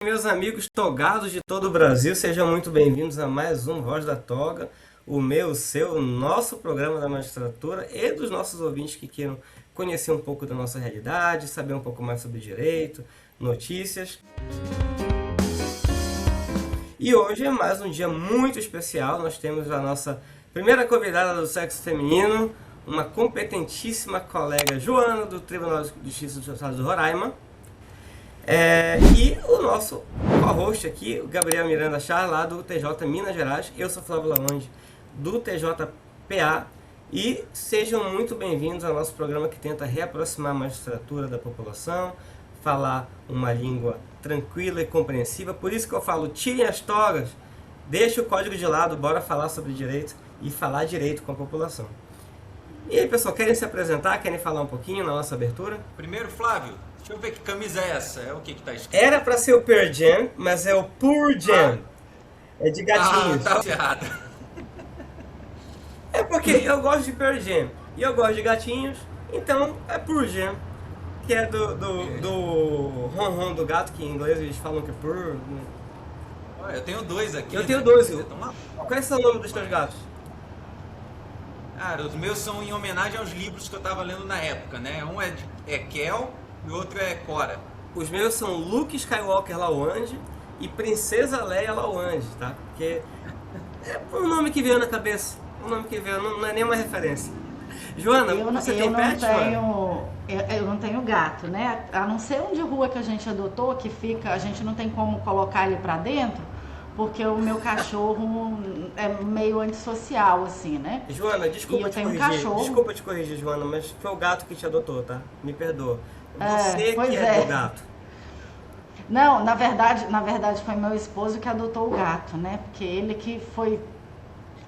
Meus amigos togados de todo o Brasil, sejam muito bem-vindos a mais um Voz da Toga, o meu, o seu, o nosso programa da magistratura e dos nossos ouvintes que queiram conhecer um pouco da nossa realidade, saber um pouco mais sobre direito, notícias. E hoje é mais um dia muito especial, nós temos a nossa primeira convidada do sexo feminino, uma competentíssima colega Joana, do Tribunal de Justiça do Estado do Roraima. E o nosso co-host aqui, o Gabriel Miranda Char, lá do TJ Minas Gerais. Eu sou Flávio Lamonde, do TJPA. E sejam muito bem-vindos ao nosso programa que tenta reaproximar a magistratura da população, falar uma língua tranquila e compreensiva. Por isso que eu falo, tirem as togas, deixem o código de lado, bora falar sobre direito e falar direito com a população. E aí, pessoal, querem se apresentar? Querem falar um pouquinho na nossa abertura? Primeiro, Flávio, deixa eu ver que camisa é essa. É o que tá escrito? Era pra ser o Pearl Jam, mas é o Pur Jam. É de gatinhos. Tá errado. É porque eu gosto de Pearl Jam e eu gosto de gatinhos, então é Pur Jam. Que é do ronron do gato, que em inglês eles falam que é Pur. Olha, eu tenho dois aqui. Eu tenho dois. Então, Quais são o nome dos teus gatos? cara, os meus são em homenagem aos livros que eu tava lendo na época, né? Um é Kel e o outro é Cora. Os meus são Luke Skywalker Lawande e Princesa Leia Lawande, tá? Porque é um nome que veio na cabeça. Um nome que veio, não é nenhuma referência. Joana, você tem pet, Joana? Eu não tenho gato, né? A não ser um de rua que a gente adotou, que fica, a gente não tem como colocar ele pra dentro, porque o meu cachorro é meio antissocial, assim, né? Joana, E desculpa eu te tenho um corrigir. cachorro. Desculpa te corrigir, Joana, mas foi o gato que te adotou, tá? Me perdoa. Você Pois que é do gato. Não, na verdade foi meu esposo que adotou o gato, né? Porque ele que foi.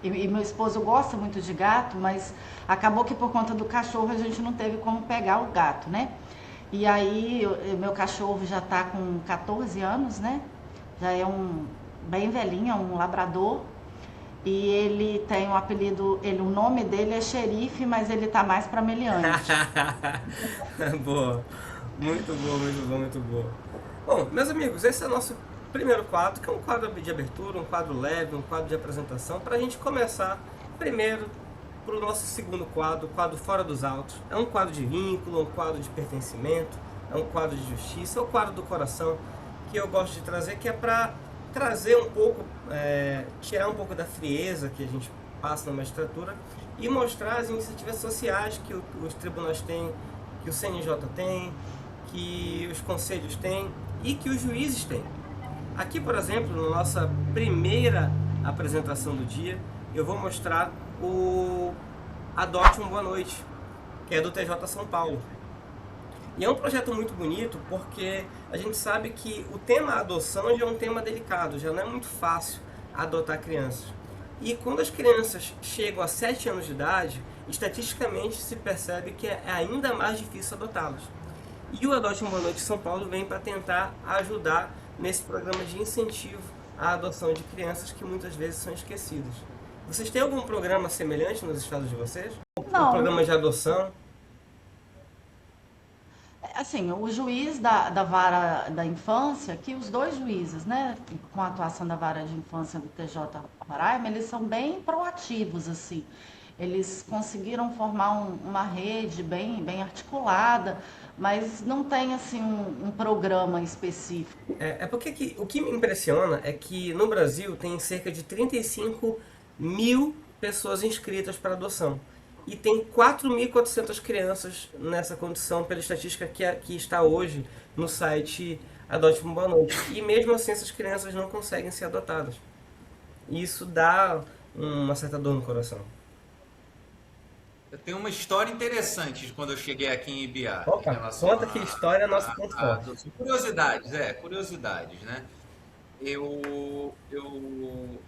E meu esposo gosta muito de gato, mas acabou que por conta do cachorro a gente não teve como pegar o gato, né? E aí meu cachorro já tá com 14 anos, né? Já é um bem velhinho, é um labrador. E ele tem um apelido, o nome dele é Xerife, mas ele tá mais pra meliante. Boa. Muito boa, muito boa, muito boa. Bom, meus amigos, esse é o nosso primeiro quadro, que é um quadro de abertura, um quadro leve, um quadro de apresentação, para a gente começar primeiro para o nosso segundo quadro, o quadro Fora dos Autos. É um quadro de vínculo, um quadro de pertencimento, é um quadro de justiça, é o quadro do coração que eu gosto de trazer, que é para trazer um pouco, tirar um pouco da frieza que a gente passa na magistratura e mostrar as iniciativas sociais que os tribunais têm, que o CNJ tem, que os conselhos têm e que os juízes têm. Aqui, por exemplo, na nossa primeira apresentação do dia, eu vou mostrar o Adote um Boa Noite, que é do TJ São Paulo. E é um projeto muito bonito porque a gente sabe que o tema adoção já é um tema delicado, já não é muito fácil adotar crianças. E quando as crianças chegam a 7 anos de idade, estatisticamente se percebe que é ainda mais difícil adotá-las. E o Adote um Boa Noite São Paulo vem para tentar ajudar nesse programa de incentivo à adoção de crianças que muitas vezes são esquecidas. Vocês têm algum programa semelhante nos estados de vocês? Um Não, programa de adoção? assim, o juiz da vara da infância, que os dois juízes, né, com a atuação da vara de infância do TJ Roraima, eles são bem proativos, assim. Eles conseguiram formar uma rede bem articulada, mas não tem, assim, um programa específico. É porque o que me impressiona é que no Brasil tem cerca de 35 mil pessoas inscritas para adoção. E tem 4.400 crianças nessa condição, pela estatística que está hoje no site Adote uma Boa Noite. E mesmo assim essas crianças não conseguem ser adotadas. E isso dá uma certa dor no coração. Eu tenho uma história interessante de quando eu cheguei aqui em Ibiá, em Opa, relação conta que história é nosso ponto a forte. curiosidades, né?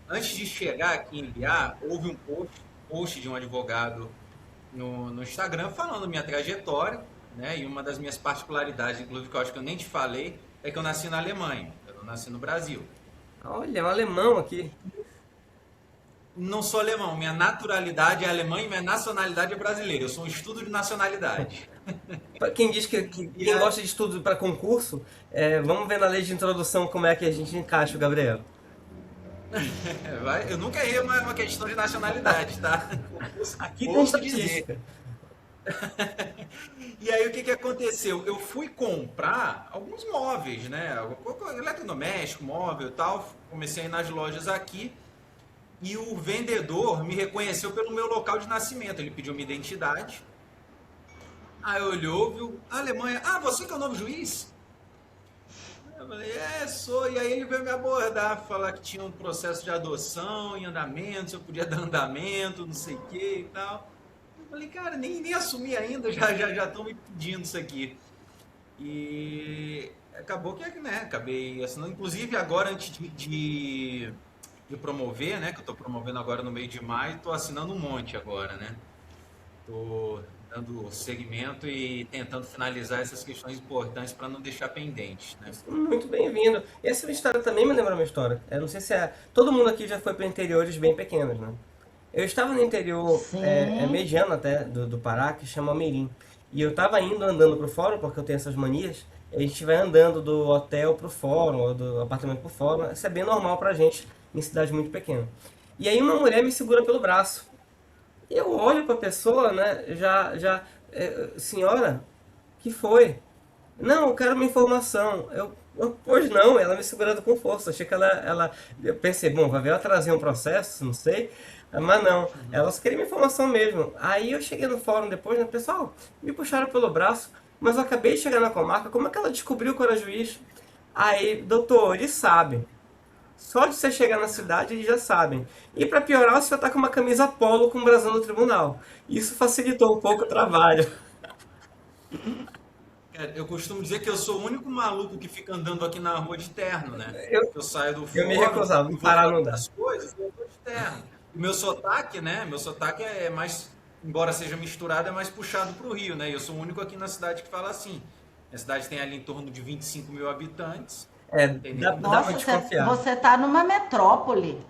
Antes de chegar aqui em Ibiá, houve um post de um advogado no Instagram falando minha trajetória, né? E uma das minhas particularidades, inclusive, que eu acho que eu nem te falei, é que eu nasci na Alemanha, eu não nasci no Brasil. Olha, um alemão aqui. Não sou alemão, minha naturalidade é alemã e minha nacionalidade é brasileira. Eu sou um estudo de nacionalidade. Pra quem diz que E quem aí, gosta de estudo para concurso, vamos ver na lei de introdução como é que a gente encaixa o Gabriel. eu nunca errei uma questão de nacionalidade, tá? Aqui tem Ouso dizer. estatística. E aí o que que aconteceu? Eu fui comprar alguns móveis, né? Eletrodoméstico, móvel e tal. Comecei a ir nas lojas aqui e o vendedor me reconheceu pelo meu local de nascimento. Ele pediu minha identidade. Aí olhou, viu? Alemanha. Ah, você que é o novo juiz? Eu falei, sou. E aí ele veio me abordar, falar que tinha um processo de adoção em andamento, se eu podia dar andamento, não sei o que e tal. Eu falei, cara, nem assumi ainda, já estão me pedindo isso aqui. E acabou que, né, acabei assinando. Inclusive agora, antes de promover, né, que eu estou promovendo agora no meio de maio, estou assinando um monte agora, né? Estou dando segmento e tentando finalizar essas questões importantes para não deixar pendentes, né? Muito bem-vindo. Essa história também me lembra uma história. Eu não sei se é. Todo mundo aqui já foi para interiores bem pequenos, né? Eu estava no interior Sim. mediano até do Pará, que chama Mirim. E eu estava indo andando pro fórum, porque eu tenho essas manias. A gente vai andando do hotel pro fórum, ou do apartamento pro fórum. Isso é bem normal pra gente em cidade muito pequena. E aí uma mulher me segura pelo braço. E eu olho pra pessoa, né? Senhora, que foi? Não, eu quero uma informação. Pois não, ela me segurando com força. Achei que eu pensei, bom, vai ver ela trazer um processo, não sei. Mas não, ela só queria uma informação mesmo. Aí eu cheguei no fórum depois, né, pessoal, me puxaram pelo braço, mas eu acabei de chegar na comarca, como é que ela descobriu que eu era juiz? Aí, doutor, eles sabem. Só de você chegar na cidade, eles já sabem. E pra piorar, o senhor tá com uma camisa polo com brasão no tribunal. Isso facilitou um pouco o trabalho. Cara, eu costumo dizer que eu sou o único maluco que fica andando aqui na rua de terno, né? Eu, Que eu saio do eu me fórum recusava, e no vou Pará fazer não dá. as coisas, eu tô de terno. O meu sotaque, né? Meu sotaque é mais, embora seja misturado, é mais puxado para o Rio, né? E eu sou o único aqui na cidade que fala assim. Minha cidade tem ali em torno de 25 mil habitantes, não tem nem como Dá pra Nossa, desconfiar. você tá numa metrópole.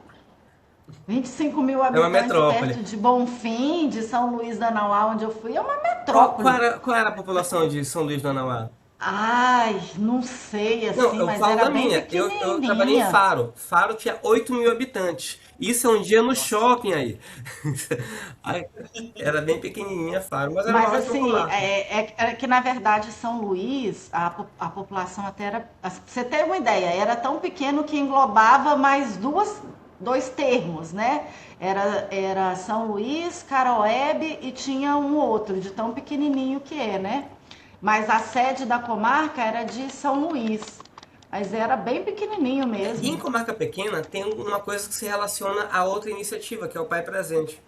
25 mil É uma habitantes metrópole. perto de Bonfim, de São Luís da Nauá, onde eu fui, é uma Qual metrópole. era a população de São Luís do Anauá? Ai, não sei Não, assim, eu mas falo era da bem minha. Eu trabalhei em pequenininha. Faro. Faro tinha 8 mil habitantes. Isso é um dia no Nossa. shopping aí. Aí, era bem pequenininha Faro, mas era uma Mas ótima assim, comarca. é que na verdade São Luís, a população até era. Pra você ter uma ideia, era tão pequeno que englobava mais dois termos, né? Era São Luís, Caroebe e tinha um outro, de tão pequenininho que é, né? Mas a sede da comarca era de São Luís. Mas era bem pequenininho E em mesmo. comarca pequena tem uma coisa que se relaciona a outra iniciativa, que é o pai presente.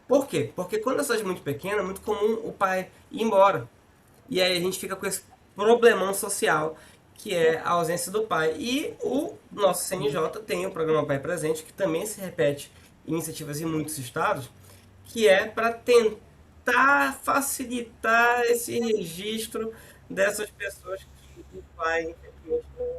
Por quê? Porque quando a cidade é muito pequena, é muito comum o pai ir embora. E aí a gente fica com esse problemão social, que é a ausência do pai. E o nosso CNJ tem o programa Pai Presente, que também se repete em iniciativas em muitos estados, que é para tentar facilitar esse registro dessas pessoas que o pai, infelizmente, não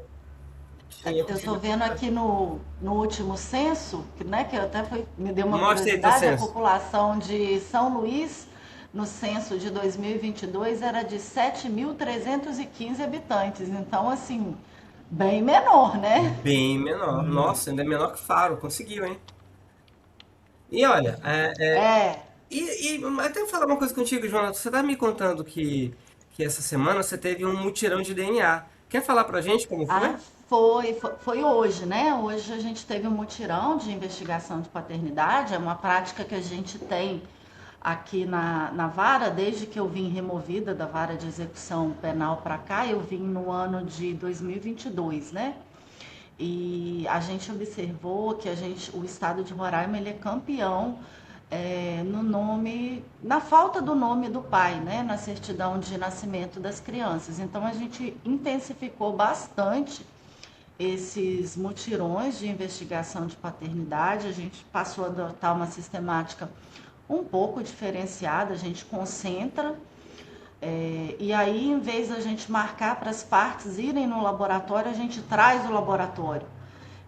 tinha Eu estou conseguido vendo fazer. aqui no último censo, que até me deu uma Mostra aí teu curiosidade, a censo. população de São Luís, no censo de 2022, era de 7.315 habitantes. Então, assim, bem menor, né? Bem menor. Nossa, ainda é menor que Faro. Conseguiu, hein? E olha, É. até falar uma coisa contigo, Jonas. Você tá me contando que essa semana você teve um mutirão de DNA. Quer falar pra gente como foi? Ah, foi hoje, né? Hoje a gente teve um mutirão de investigação de paternidade, é uma prática que a gente tem aqui na vara, desde que eu vim removida da vara de execução penal para cá, eu vim no ano de 2022, né? E a gente observou que o estado de Roraima ele é campeão no nome, na falta do nome do pai, né, na certidão de nascimento das crianças. Então a gente intensificou bastante esses mutirões de investigação de paternidade, a gente passou a adotar uma sistemática um pouco diferenciada, a gente concentra e aí, em vez da gente marcar para as partes irem no laboratório, a gente traz o laboratório.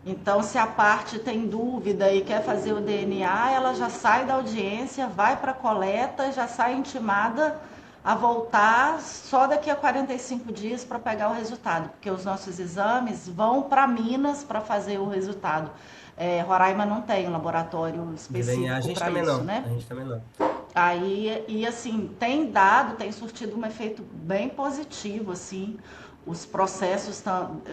Então, se a parte tem dúvida e quer fazer o DNA, ela já sai da audiência, vai para a coleta, já sai intimada a voltar só daqui a 45 dias para pegar o resultado, porque os nossos exames vão para Minas para fazer o resultado. Roraima não tem um laboratório De DNA, a específico gente para também isso, não. né? A gente também não. Aí, e assim, tem surtido um efeito bem positivo, assim, os processos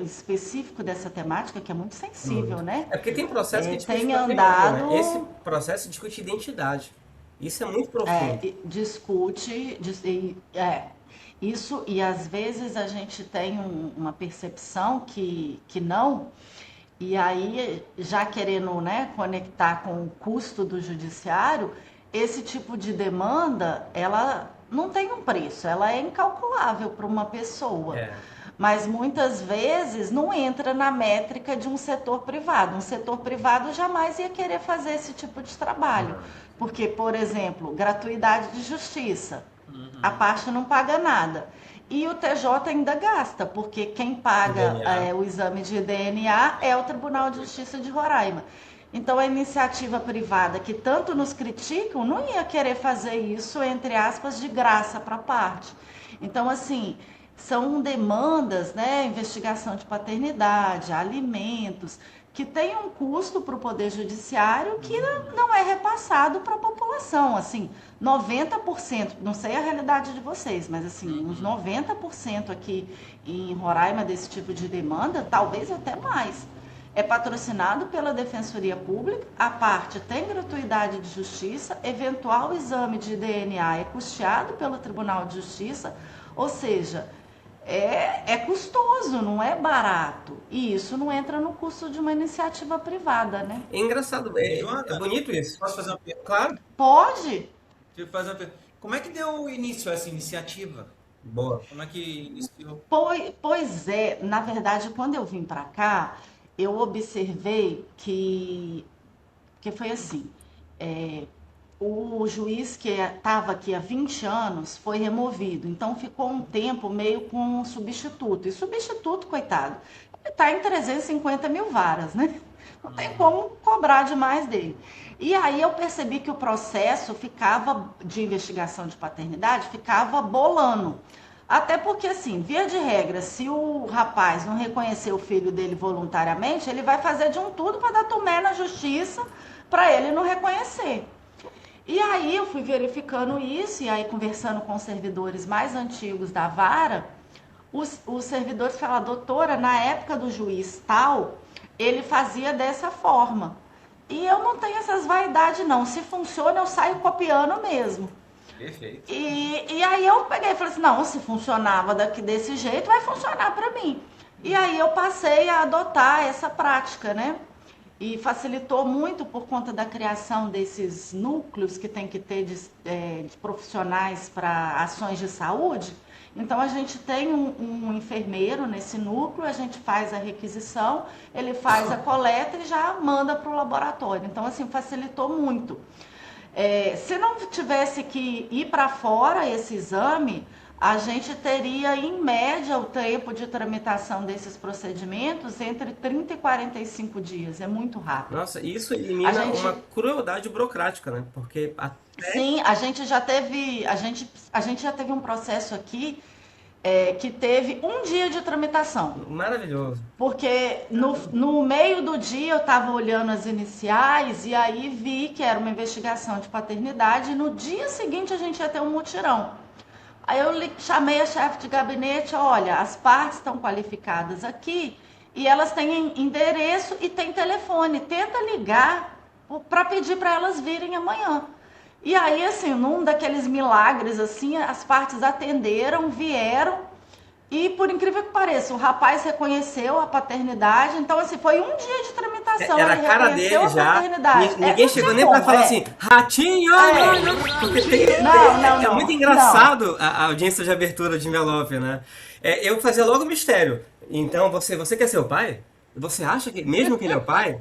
específicos dessa temática, que é muito sensível, Muito. né? É porque tem processo que discute Tem patrimônio, né? Esse andado, processo discute identidade. Isso é muito profundo. discute, isso, e às vezes a gente tem uma percepção que não, e aí já querendo, né, conectar com o custo do judiciário, esse tipo de demanda, ela não tem um preço, ela é incalculável para uma pessoa. É. Mas muitas vezes não entra na métrica de um setor privado. Um setor privado jamais ia querer fazer esse tipo de trabalho. Porque, por exemplo, gratuidade de justiça. A parte não paga nada. E o TJ ainda gasta, porque quem paga DNA. o exame de DNA é o Tribunal de Justiça de Roraima. Então, a iniciativa privada, que tanto nos criticam, não ia querer fazer isso, entre aspas, de graça para a parte. Então, assim, são demandas, né? Investigação de paternidade, alimentos, que tem um custo para o Poder Judiciário que não é repassado para a população. Assim, 90%, não sei a realidade de vocês, mas assim, uns 90% aqui em Roraima desse tipo de demanda, talvez até mais. É patrocinado pela Defensoria Pública, a parte tem gratuidade de justiça, eventual exame de DNA é custeado pelo Tribunal de Justiça, ou seja, é custoso, não é barato. E isso não entra no custo de uma iniciativa privada, né? É engraçado, é Joana, bonito isso. posso fazer uma pergunta? Claro. Pode. Deixa eu fazer uma pergunta. Como é que deu início a essa iniciativa? Boa. Como é que iniciou? Pois é, na verdade, quando eu vim para cá, eu observei que foi assim, o juiz que estava aqui há 20 anos foi removido, então ficou um tempo meio com um substituto. E substituto, coitado, ele está em 350 mil varas, né? Não tem como cobrar demais dele. E aí eu percebi que o processo ficava de investigação de paternidade, ficava bolando. Até porque, assim, via de regra, se o rapaz não reconhecer o filho dele voluntariamente, ele vai fazer de um tudo para dar tumé na justiça para ele não reconhecer. E aí eu fui verificando isso, e aí conversando com os servidores mais antigos da vara, os servidores falaram, doutora, na época do juiz tal, ele fazia dessa forma. E eu não tenho essas vaidades, não. Se funciona, eu saio copiando mesmo. Perfeito. E aí eu peguei e falei assim, não, se funcionava desse jeito, vai funcionar para mim. E aí eu passei a adotar essa prática, né? E facilitou muito por conta da criação desses núcleos que tem que ter de profissionais para ações de saúde. Então a gente tem um enfermeiro nesse núcleo, a gente faz a requisição, ele faz a coleta e já manda para o laboratório. Então assim, facilitou muito. Se não tivesse que ir para fora esse exame, a gente teria, em média, o tempo de tramitação desses procedimentos entre 30 e 45 dias. É muito rápido. Nossa, isso elimina uma crueldade burocrática, né? Porque Sim, a gente já teve um processo aqui que teve um dia de tramitação. Maravilhoso. Porque no meio do dia eu estava olhando as iniciais e aí vi que era uma investigação de paternidade e no dia seguinte a gente ia ter um mutirão. Aí eu chamei a chefe de gabinete, olha, as partes estão qualificadas aqui e elas têm endereço e têm telefone. Tenta ligar para pedir para elas virem amanhã. E aí, assim, num daqueles milagres, assim, as partes atenderam, vieram e, por incrível que pareça, o rapaz reconheceu a paternidade. Então, assim, foi um dia de tramitação. Era a ele cara reconheceu dele a já. paternidade. Ninguém chegou nem pra falar assim, ratinho! Porque é muito engraçado a audiência de abertura de envelope, né? Eu fazia logo mistério. Então, você quer ser o pai? Você acha que, mesmo que ele é o pai?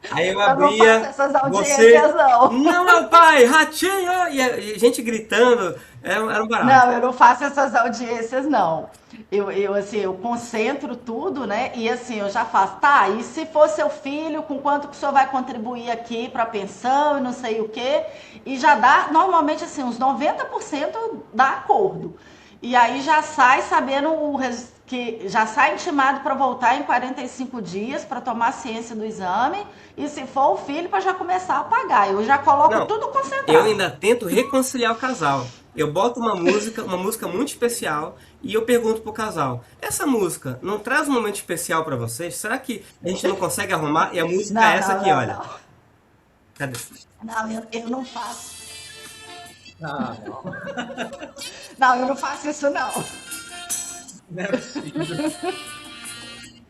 Aí eu Eu não faço abria, essas você, audiências, não. não, meu pai, ratinho! E a gente gritando, era um barato. Não, eu não faço essas audiências, não. Assim, eu concentro tudo, né? E assim, eu já faço, tá, e se for seu filho, com quanto que o senhor vai contribuir aqui para a pensão e não sei o quê? E já dá, normalmente, assim, uns 90% dá acordo. E aí já sai sabendo que já sai intimado para voltar em 45 dias para tomar ciência do exame. E se for o filho, para já começar a pagar. Eu já coloco Não, tudo eu concentrado. ainda tento reconciliar o casal. Eu boto uma música muito especial, e eu pergunto pro casal: essa música não traz um momento especial pra vocês? Será que a gente não consegue arrumar? E a música é Não, essa não, aqui, não, olha. não. Cadê? Não, eu não faço. Ah, não, Não, eu não faço isso, não. não é possível.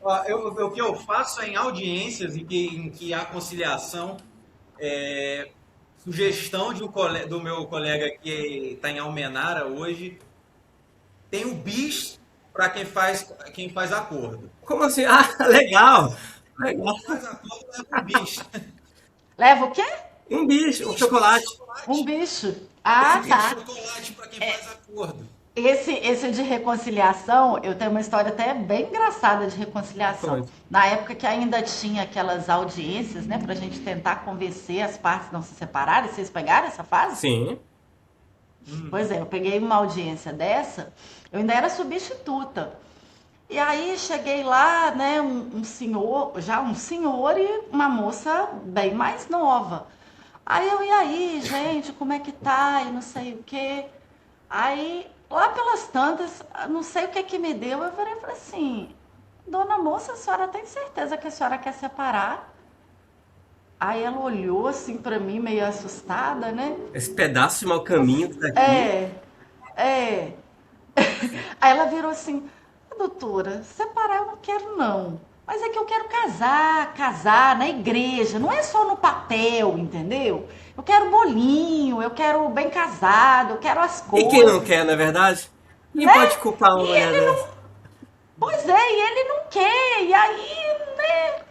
Ó, o que eu faço é em audiências em que há conciliação, sugestão do meu colega que está em Almenara hoje, tem o bis para quem faz acordo. Como assim? Ah, legal! Legal. Faz acordo, leva um bis. Leva o quê? Um bicho, um Bis de chocolate. Um chocolate. bicho. Um Ah, bis de tá. chocolate para quem faz acordo. Esse de reconciliação, eu tenho uma história até bem engraçada de reconciliação. Conte. Na época que ainda tinha aquelas audiências, né, pra gente tentar convencer as partes a não se separarem, vocês pegaram essa fase? Sim. Pois é, eu peguei uma audiência dessa, eu ainda era substituta. E aí cheguei lá, né, um senhor, já um senhor e uma moça bem mais nova. Aí eu, e aí, gente, como é que tá? E não sei o quê. Aí, lá pelas tantas, não sei o que que me deu, eu virei e falei assim, dona moça, a senhora tem certeza que a senhora quer separar? Aí ela olhou assim pra mim, meio assustada, né? Esse pedaço de mau caminho que tá aqui. É, é. Aí ela virou assim, doutora, separar eu não quero não. Mas é que eu quero casar, casar na igreja, não é só no papel, entendeu? Eu quero bolinho, eu quero bem casado, eu quero as E quem não coisas, quer, não é verdade? Quem pode né? culpar uma E mulher ele dessa? não, pois é, e ele não quer, e aí, né?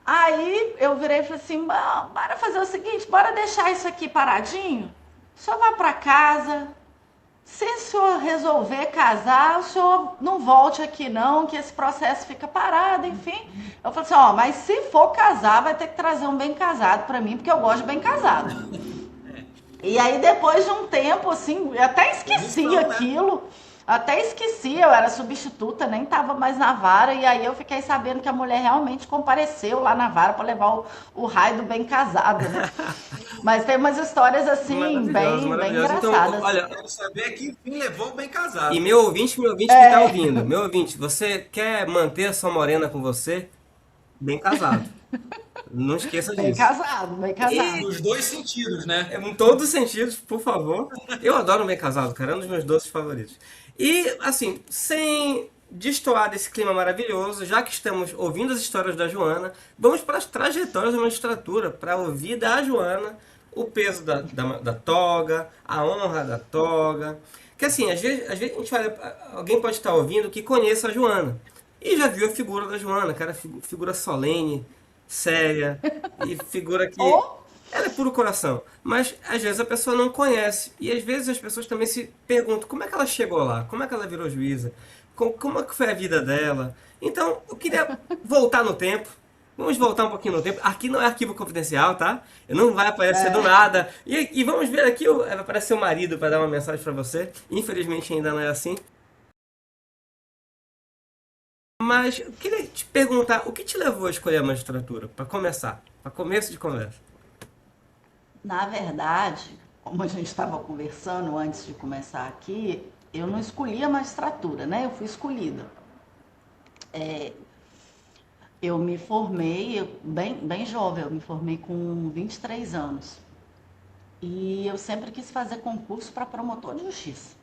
Aí eu virei e falei assim, bora fazer o seguinte, bora deixar isso aqui paradinho, só vá pra casa, se o senhor resolver casar, o senhor não volte aqui não, que esse processo fica parado, enfim. Eu falei assim, ó, mas se for casar, vai ter que trazer um bem casado pra mim, porque eu gosto de bem casado. E aí depois de um tempo, assim, eu até esqueci Posição, né? aquilo, até esqueci, eu era substituta, nem tava mais na vara, e aí eu fiquei sabendo que a mulher realmente compareceu lá na vara para levar o raio do bem casado, né? Mas tem umas histórias assim, Maravilhoso, bem maravilhoso. Então, engraçadas. olha, Quero saber que fim levou o bem e casado. meu ouvinte que tá ouvindo, meu ouvinte, você quer manter a sua morena com você? Bem casado. Não esqueça Bem disso. casado, bem E casado. Nos dois sentidos, né? em todos os sentidos, por favor. Eu adoro um bem casado, cara, é um dos meus doces favoritos. E, assim, sem destoar desse clima maravilhoso, já que estamos ouvindo as histórias da Joana, vamos para as trajetórias da magistratura, para ouvir da Joana o peso da toga, a honra da toga. Que assim, às vezes a gente alguém pode estar ouvindo que conheça a Joana e já viu a figura da Joana, cara, figura solene, séria, e figura que Ou, ela é puro coração, mas às vezes a pessoa não conhece. E às vezes as pessoas também se perguntam como é que ela chegou lá, como é que ela virou juíza, como é que foi a vida dela. Então eu queria voltar no tempo. Vamos voltar um pouquinho no tempo. Aqui não é arquivo confidencial, tá? Não vai aparecer do nada. E vamos ver aqui, vai aparecer o marido para dar uma mensagem para você. Infelizmente ainda não é assim. Mas eu queria te perguntar, o que te levou a escolher a magistratura? Para começar, para começo de conversa. na verdade, como a gente estava conversando antes de começar aqui, eu não escolhi a magistratura, né? Eu fui escolhida. Eu me formei bem jovem, eu me formei com 23 anos. E eu sempre quis fazer concurso para promotor de justiça.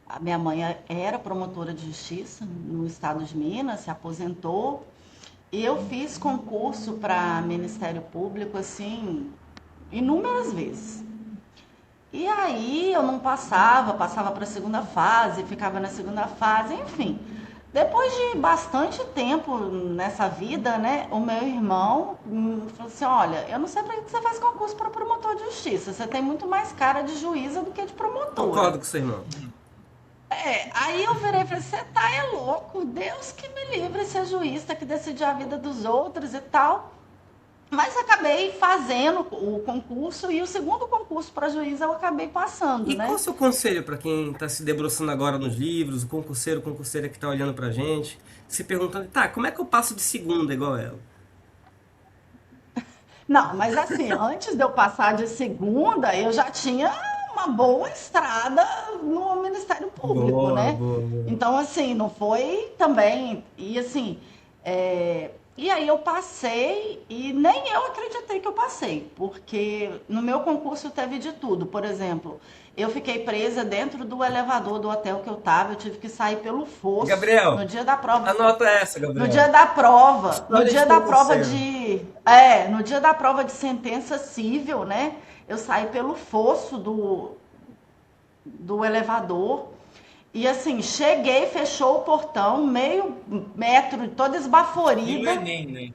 A minha mãe era promotora de justiça no estado de Minas, se aposentou. E eu fiz concurso para Ministério Público, assim, inúmeras vezes. E aí eu não passava para a segunda fase, ficava na segunda fase, enfim. Depois de bastante tempo nessa vida, né, o meu irmão falou assim, olha, eu não sei para que você faz concurso para promotor de justiça, você tem muito mais cara de juíza do que de promotora. Concordo com seu irmão. Aí eu virei e falei, você tá é louco, Deus que me livre ser juiz, tem que decidir a vida dos outros e tal. Mas acabei fazendo o concurso e o segundo concurso para juiz eu acabei passando, E qual é né? o seu conselho para quem está se debruçando agora nos livros, o concurseiro, concurseira que está olhando pra gente, se perguntando, tá, como é que eu passo de segunda igual ela? Não, mas assim, antes de eu passar de segunda, eu já tinha uma boa estrada no Ministério Público, Boa, né? boa, boa. Então, assim, não foi também. E assim, e aí eu passei e nem eu acreditei que eu passei, porque no meu concurso teve de tudo. Por exemplo, eu fiquei presa dentro do elevador do hotel que eu tava, eu tive que sair pelo fosso Gabriel, no dia da prova. anota essa, No Gabriel. dia da prova, no História de dia da prova concurseiro. no dia da prova de sentença civil, né? Eu saí pelo fosso do elevador e assim, cheguei, fechou o portão, meio metro, toda E no esbaforida. Enem, né?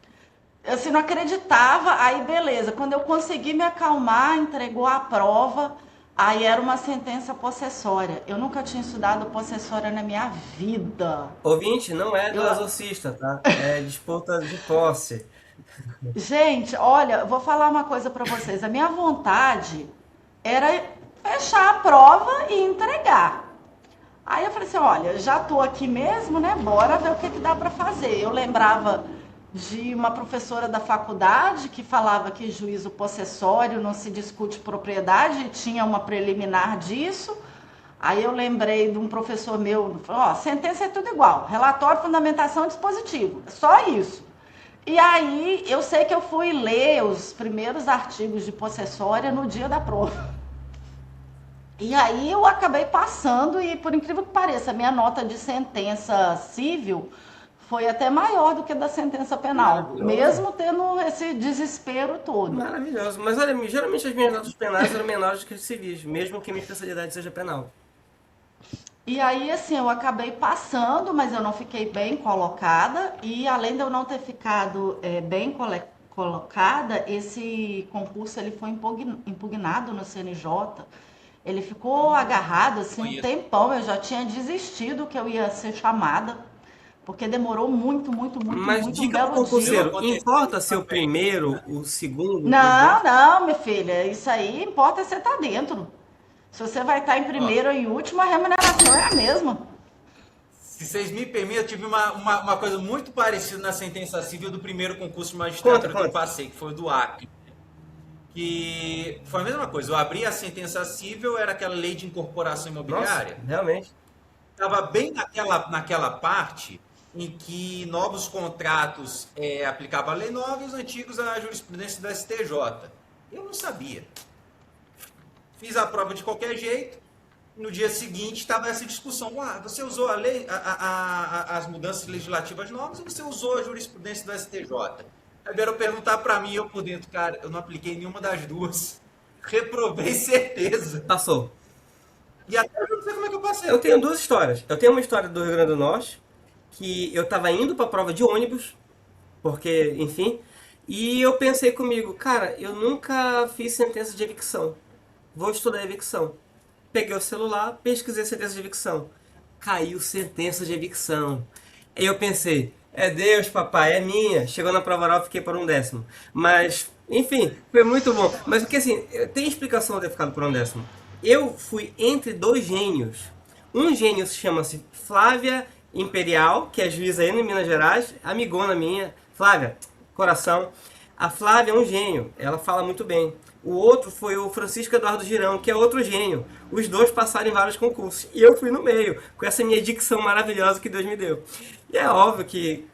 Eu assim, não acreditava, aí beleza. Quando eu consegui me acalmar, entregou a prova, aí era uma sentença possessória. Eu nunca tinha estudado possessória na minha vida. Ouvinte, não é do Eu, exorcista, tá? É disputa de posse. Gente, olha, eu vou falar uma coisa para vocês. A minha vontade era fechar a prova e entregar. Aí eu falei assim, olha, já tô aqui mesmo, né? Bora ver o que dá para fazer. Eu lembrava de uma professora da faculdade que falava que juízo possessório não se discute propriedade, e tinha uma preliminar disso. Aí eu lembrei de um professor meu, falou, ó, sentença é tudo igual, relatório, fundamentação e dispositivo, só isso. E aí eu sei que eu fui ler os primeiros artigos de possessória no dia da prova. E aí eu acabei passando e, por incrível que pareça, a minha nota de sentença civil foi até maior do que da sentença penal, Maravilhoso. mesmo tendo esse desespero todo. Maravilhoso. Mas olha, geralmente as minhas notas penais eram menores do que as civis, mesmo que a minha especialidade seja penal. E aí, assim, eu acabei passando, mas eu não fiquei bem colocada. E além de eu não ter ficado bem colocada, esse concurso ele foi impugnado no CNJ. Ele ficou agarrado assim um Conheço. tempão. Eu já tinha desistido que eu ia ser chamada, porque demorou muito, muito, muito, Mas muito. Um dica pro belo Eu dia. concurseiro, aconteceu importa isso ser o também. primeiro, o segundo, o Não, décimo? não, minha filha, isso aí importa você estar dentro. Se você vai estar em Ó, primeiro ou em último, a remuneração é a mesma. se vocês me permitem, eu tive uma coisa muito parecida na sentença civil do primeiro concurso de Conta, magistratura que eu conta. passei, que foi o do Acre. Que foi a mesma coisa. Eu abri a sentença civil, era aquela lei de incorporação Nossa, imobiliária. realmente. Estava bem naquela parte em que novos contratos aplicavam a lei nova e os antigos a jurisprudência da STJ. Eu não sabia. Fiz a prova de qualquer jeito. No dia seguinte estava essa discussão. Ah, você usou a lei, as mudanças legislativas novas ou você usou a jurisprudência do STJ? Aí vieram perguntar para mim, eu por dentro, cara, eu não apliquei nenhuma das duas. Reprovei certeza. Passou. E até hoje eu não sei como é que eu Eu passei. tenho duas histórias. Eu tenho uma história do Rio Grande do Norte, que eu tava indo pra prova de ônibus, porque, enfim, e eu pensei comigo, cara, eu nunca fiz sentença de evicção. Vou estudar evicção. Peguei o celular, pesquisei sentença de evicção. Caiu sentença de evicção. Aí eu pensei, é Deus, papai, é minha. Chegou na prova oral, fiquei por um décimo. Mas, enfim, foi muito bom. Mas porque assim, tem explicação de ter ficado por um décimo. Eu fui entre dois gênios. Um gênio chama-se Flávia Imperial, que é juíza aí em Minas Gerais, amigona minha. Flávia, coração. A Flávia é um gênio, ela fala muito bem. O outro foi o Francisco Eduardo Girão, que é outro gênio. Os dois passaram em vários concursos. E eu fui no meio, com essa minha dicção maravilhosa que Deus me deu. E é óbvio que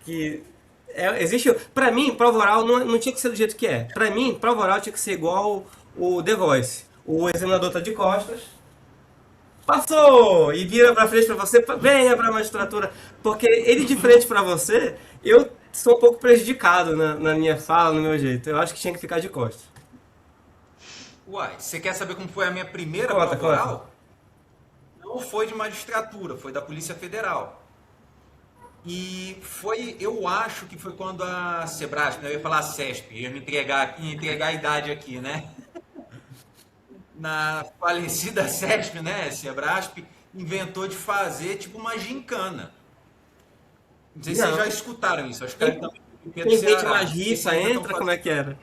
existe. Pra mim, prova oral não tinha que ser do jeito que é. Pra mim, prova oral tinha que ser igual o The Voice. O examinador tá de costas, passou! E vira pra frente pra você, venha pra magistratura. Porque ele de frente pra você, eu sou um pouco prejudicado na minha fala, no meu jeito. Eu acho que tinha que ficar de costas. Uai, você quer saber como foi a minha primeira Conta, prova conta. oral? Não foi de magistratura, foi da Polícia Federal. E foi, eu acho que foi quando a Sebrasp, né, eu ia falar a CESP, ia entregar a idade aqui, né? Na falecida CESP, né, Sebrasp, inventou de fazer tipo uma gincana. Não sei se vocês já Não. escutaram isso, acho que Quem, era também do quem vende Ceará. mais Não sei se rifa ainda estão entra, como é fazendo. que era?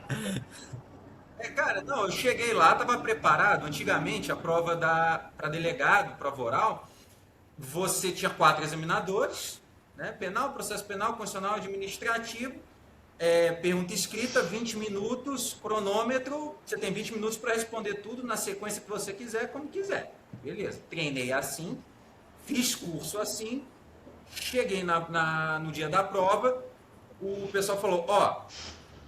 Cara, não, eu cheguei lá, estava preparado. Antigamente, a prova para delegado, prova oral, você tinha 4 examinadores, né? Penal, processo penal, constitucional, administrativo, pergunta escrita, 20 minutos, cronômetro, você tem 20 minutos para responder tudo na sequência que você quiser, como quiser. Beleza, treinei assim, fiz curso assim, cheguei no dia da prova, o pessoal falou, ó,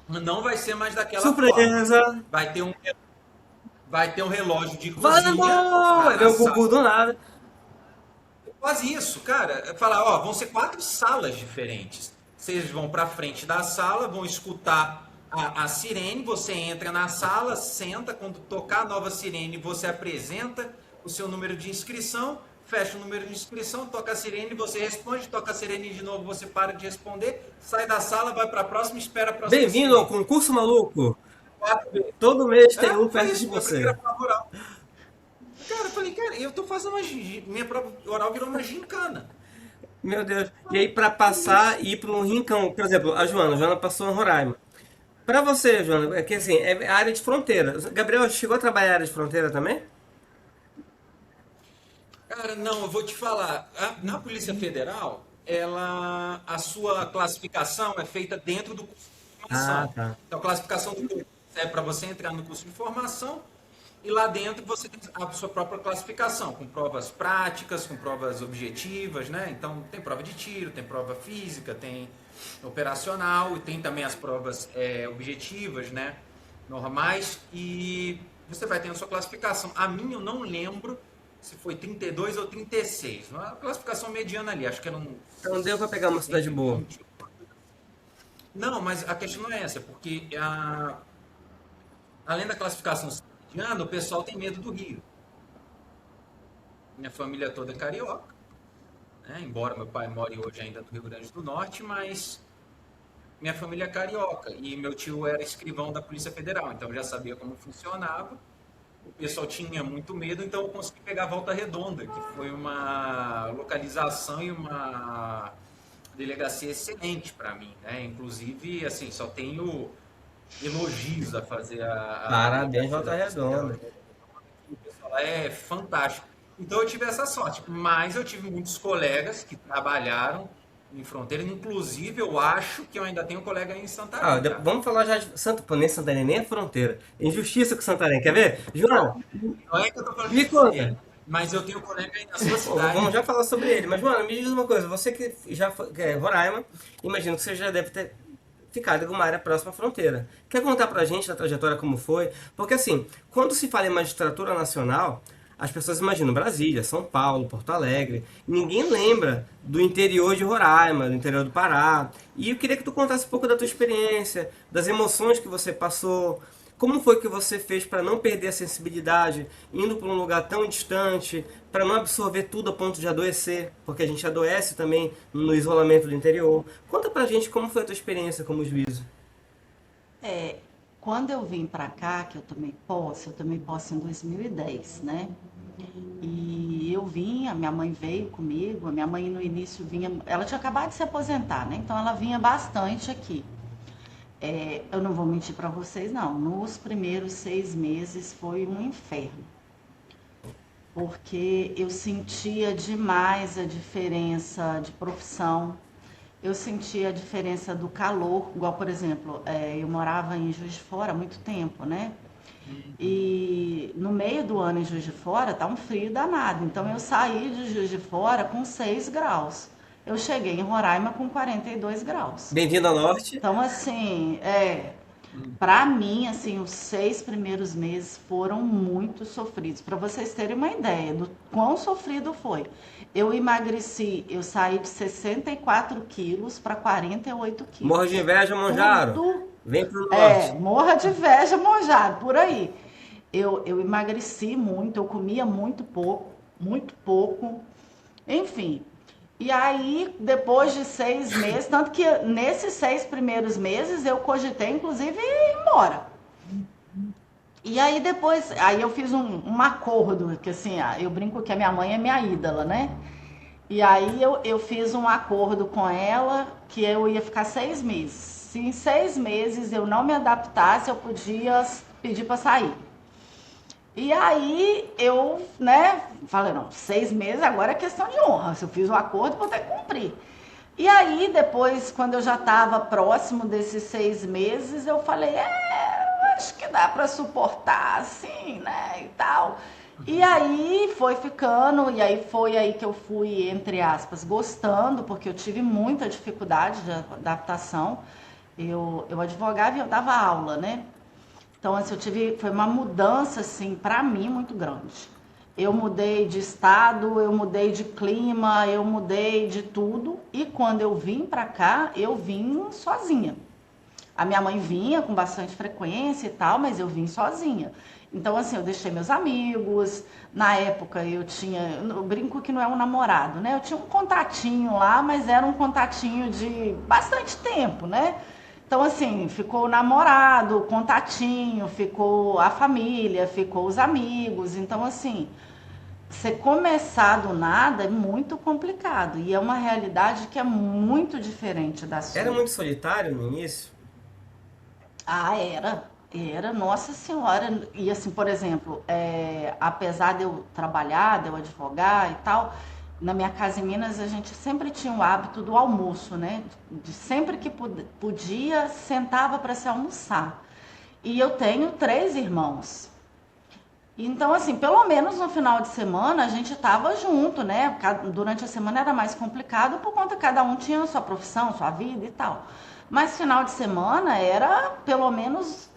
não vai ser mais daquela forma. Surpresa! Vai ter um, vai ter um relógio de cozinha Vamos! Aí na vem o Gugu sala. do nada. Quase isso, cara. Falar, ó, vão ser 4 salas diferentes. Vocês vão para frente da sala, vão escutar a sirene, você entra na sala, senta, quando tocar a nova sirene, você apresenta o seu número de inscrição, fecha o número de inscrição, toca a sirene, você responde, toca a sirene de novo, você para de responder, sai da sala, vai para a próxima, espera a próxima Bem-vindo ao sirene. concurso maluco. 4 vezes. Todo mês tem um Foi perto de isso, minha primeira você. prova oral. Cara, eu falei, cara, eu tô fazendo minha prova oral virou uma gincana. Meu Deus. E aí, pra passar e ir para um rincão, por exemplo, a Joana passou em Roraima. Pra você, Joana, é que assim, é área de fronteira. Gabriel, chegou a trabalhar em área de fronteira também? Cara, não, eu vou te falar. Na Polícia Federal, a sua classificação é feita dentro do curso de Ah, formação. tá. Então, a classificação do curso é para você entrar no curso de formação e lá dentro você tem a sua própria classificação, com provas práticas, com provas objetivas, né? Então, tem prova de tiro, tem prova física, tem operacional e tem também as provas objetivas, né? Normais e você vai ter a sua classificação. A minha eu não lembro se foi 32 ou 36. Uma classificação mediana ali, acho que era um Então deu pra pegar uma cidade entre boa. 20. Não, mas a questão não é essa, porque além da classificação mediana, o pessoal tem medo do Rio. Minha família toda é carioca, né? Embora meu pai more hoje ainda no Rio Grande do Norte, mas minha família é carioca e meu tio era escrivão da Polícia Federal, então eu já sabia como funcionava. O pessoal tinha muito medo, então eu consegui pegar a Volta Redonda, que foi uma localização e uma delegacia excelente para mim, né? Inclusive, assim, só tenho elogios a fazer a Parabéns, delegacia Volta da Polícia Federal. Redonda. O pessoal lá é fantástico. Então eu tive essa sorte, mas eu tive muitos colegas que trabalharam em fronteira, inclusive eu acho que eu ainda tenho um colega aí em Ah, Santarém, tá? vamos falar já de Santa, pô, nem Santarém, nem é fronteira. Injustiça com Santarém, quer ver? Joana, Não é que eu tô falando me de conta. fronteira, mas eu tenho um colega aí na sua Pô, cidade. vamos já falar sobre ele. Mas, Joana, me diz uma coisa. Você que já foi, que é Roraima, imagino que você já deve ter ficado em alguma área próxima à fronteira. Quer contar pra gente a trajetória como foi? Porque, assim, quando se fala em magistratura nacional, as pessoas imaginam Brasília, São Paulo, Porto Alegre. Ninguém lembra do interior de Roraima, do interior do Pará. E eu queria que tu contasse um pouco da tua experiência, das emoções que você passou. Como foi que você fez para não perder a sensibilidade, indo para um lugar tão distante, para não absorver tudo a ponto de adoecer, porque a gente adoece também no isolamento do interior. Conta pra gente como foi a tua experiência como juízo. É, quando eu vim para cá, que eu tomei posse em 2010, né? E eu vim, a minha mãe veio comigo, a minha mãe no início vinha, ela tinha acabado de se aposentar, né? Então ela vinha bastante aqui. Eu não vou mentir para vocês, não. Nos primeiros 6 meses foi um inferno, porque eu sentia demais a diferença de profissão. Eu sentia a diferença do calor, igual, por exemplo, eu morava em Juiz de Fora há muito tempo, né? E no meio do ano em Juiz de Fora tá um frio danado. Então eu saí de Juiz de Fora com 6 graus. Eu cheguei em Roraima com 42 graus. Bem-vindo ao Norte. Então, assim, para mim, assim, os 6 primeiros meses foram muito sofridos. Para vocês terem uma ideia do quão sofrido foi. Eu emagreci, eu saí de 64 quilos para 48 Morro de quilos. inveja, Monjaro. Tudo, Vem pro Norte. morra de inveja, mojado, por aí. Eu emagreci muito, eu comia muito pouco, enfim. E aí, depois de 6 meses, tanto que nesses 6 primeiros meses eu cogitei, inclusive, ir embora. E aí depois, aí eu fiz um acordo, que assim, eu brinco que a minha mãe é minha ídola, né? E aí eu fiz um acordo com ela que eu ia ficar 6 meses. Se em 6 meses eu não me adaptasse, eu podia pedir para sair. E aí eu, né, falei, não, 6 meses agora é questão de honra. Se eu fiz o acordo, vou ter que cumprir. E aí, depois, quando eu já estava próximo desses 6 meses, eu falei, acho que dá para suportar, assim, né, e tal. E aí foi ficando, e aí foi aí que eu fui, entre aspas, gostando, porque eu tive muita dificuldade de adaptação. Eu advogava e eu dava aula, né? Então, assim, foi uma mudança, assim, para mim muito grande. Eu mudei de estado, eu mudei de clima, eu mudei de tudo. E quando eu vim para cá, eu vim sozinha. A minha mãe vinha com bastante frequência e tal, mas eu vim sozinha. Então, assim, eu deixei meus amigos. Na época eu brinco que não é um namorado, né? Eu tinha um contatinho lá, mas era um contatinho de bastante tempo, né? Então, assim, ficou o namorado, o contatinho, ficou a família, ficou os amigos. Então, assim, você começar do nada é muito complicado. E é uma realidade que é muito diferente da Era sua. muito solitário no início? Ah, era, nossa senhora. E assim, por exemplo, apesar de eu trabalhar, de eu advogar e tal, na minha casa em Minas a gente sempre tinha o hábito do almoço, né? De sempre que podia, sentava para se almoçar. E eu tenho 3 irmãos. Então, assim, pelo menos no final de semana a gente tava junto, né? Durante a semana era mais complicado por conta que cada um tinha sua profissão, sua vida e tal. Mas final de semana era pelo menos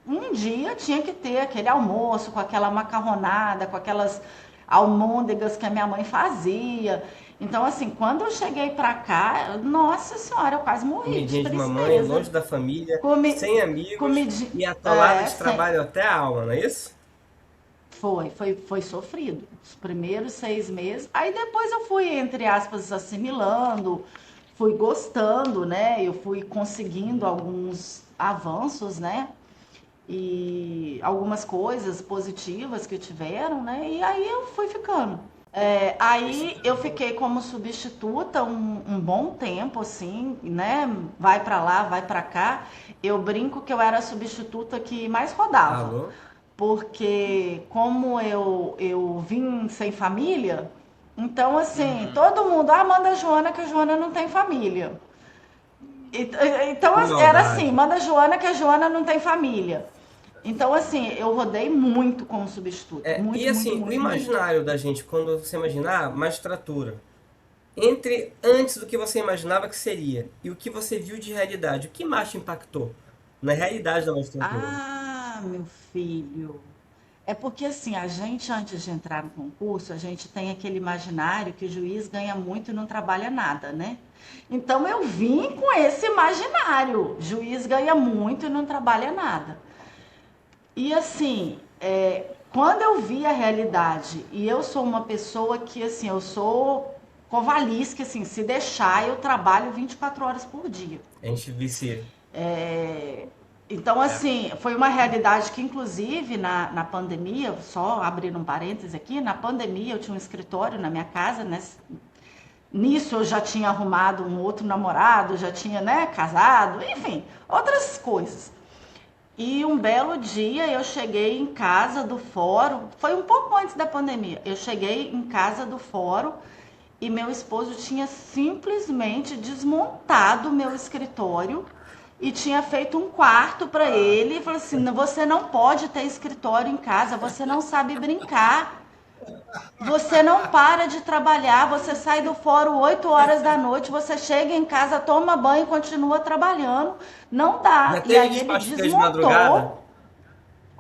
um dia tinha que ter aquele almoço com aquela macarronada, com aquelas almôndegas que a minha mãe fazia. Então, assim, quando eu cheguei pra cá, nossa senhora, eu quase morri de Comidinha de mamãe, tristeza. longe da família, Comi, sem amigos comidi, e atolada de sem, trabalho até a alma, não é isso? foi sofrido. Os primeiros 6 meses. Aí depois eu fui, entre aspas, assimilando, fui gostando, né? Eu fui conseguindo alguns avanços, né? E algumas coisas positivas que tiveram, né? E aí eu fui ficando. Aí eu fiquei como substituta um bom tempo, assim, né? Vai pra lá, vai pra cá. Eu brinco que eu era a substituta que mais rodava, Alô? porque como eu vim sem família, então assim, todo mundo, manda a Joana que a Joana não tem família. Então Que era assim, maldade. manda a Joana que a Joana não tem família. Então assim, eu rodei muito como substituta, E muito, muito, assim, o muito, muito. imaginário da gente, quando você imaginar magistratura, entre antes do que você imaginava que seria e o que você viu de realidade, o que mais te impactou na realidade da magistratura? Ah, meu filho. É porque assim, a gente antes de entrar no concurso, a gente tem aquele imaginário que o juiz ganha muito e não trabalha nada, né? Então eu vim com esse imaginário. Juiz ganha muito e não trabalha nada. E assim, quando eu vi a realidade, e eu sou uma pessoa que assim, eu sou covalesca, assim, se deixar, eu trabalho 24 horas por dia. A gente vicia. É, Então, assim, foi uma realidade que, inclusive, na pandemia, só abrindo um parêntese aqui, na pandemia eu tinha um escritório na minha casa, né? Nisso eu já tinha arrumado um outro namorado, já tinha, né, casado, enfim, outras coisas. E um belo dia eu cheguei em casa do fórum, foi um pouco antes da pandemia, eu cheguei em casa do fórum e meu esposo tinha simplesmente desmontado o meu escritório e tinha feito um quarto para ele e falou assim: você não pode ter escritório em casa, você não sabe brincar, você não para de trabalhar, você sai do fórum 8 horas da noite, você chega em casa, toma banho e continua trabalhando, não Já dá. E teve aí ele despacho teu de madrugada? desmontou.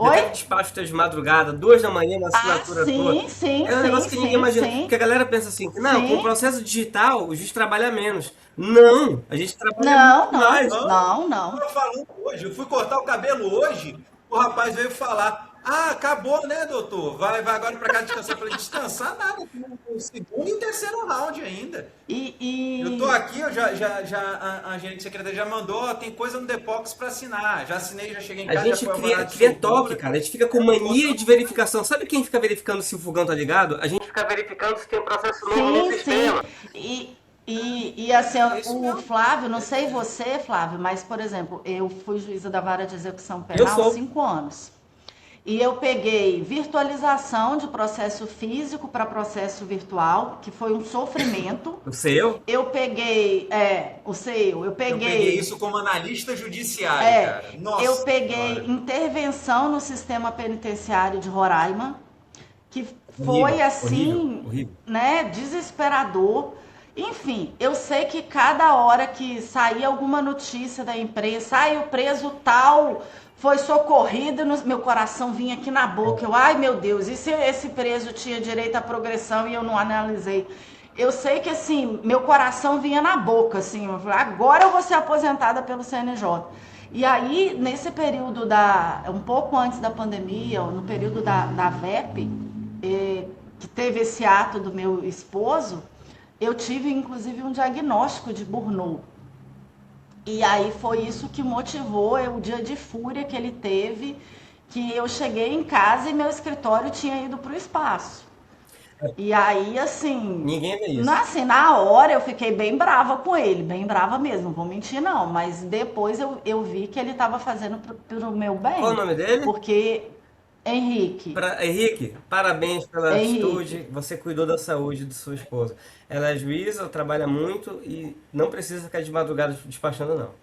Já Oi? teve despacho teu de madrugada, 2 da manhã, na Ah, assinatura tua? sim, sim, É um sim, negócio que ninguém sim, imagina. sim, Porque a galera pensa assim, não, com o sim. processo digital, o juiz trabalha menos. Não, a gente trabalha Não, muito não, mais. Não, não, eu não. tava falando hoje. Eu fui cortar o cabelo hoje, o rapaz veio falar. Ah, acabou, né, doutor? Vai agora pra casa descansar. Eu falei, descansar nada, o segundo e o terceiro round ainda. E, Eu tô e aqui, a gerente secretária já mandou, ó, tem coisa no Depóx pra assinar. Já assinei, já cheguei em A casa, já gente foi alvará de cria toque, soltura. cara. A gente fica com mania de verificação. Sabe quem fica verificando se o fogão tá ligado? A gente fica verificando se tem processo novo no sim, sim. sistema. E assim, É isso o mesmo. Flávio, não sei você, Flávio, mas, por exemplo, eu fui juíza da Vara de Execução Eu Penal há sou. 5 anos. E eu peguei virtualização de processo físico para processo virtual, que foi um sofrimento. O seu? Eu peguei, o seu, Eu peguei isso como analista judiciário, é, cara. eu Nossa peguei senhora. intervenção no sistema penitenciário de Roraima, que foi Horrível, horrível, assim, horrível. né, desesperador. Enfim, eu sei que cada hora que saía alguma notícia da imprensa, ai, o preso tal foi socorrido, meu coração vinha aqui na boca. Eu, ai meu Deus, e se esse preso tinha direito à progressão e eu não analisei? Eu sei que assim, meu coração vinha na boca, assim, eu falei, agora eu vou ser aposentada pelo CNJ. E aí, nesse período um pouco antes da pandemia, no período da VEP, que teve esse ato do meu esposo, eu tive inclusive um diagnóstico de burnout. E aí foi isso que motivou o dia de fúria que ele teve, que eu cheguei em casa e meu escritório tinha ido para o espaço. E aí, assim, Ninguém vê isso. assim, na hora eu fiquei bem brava com ele, bem brava mesmo, não vou mentir não, mas depois eu vi que ele estava fazendo pro meu Qual o bem, nome dele? porque Henrique, Henrique, parabéns pela Henrique, atitude. Você cuidou da saúde de sua esposa. Ela é juíza, trabalha muito e não precisa ficar de madrugada despachando, não.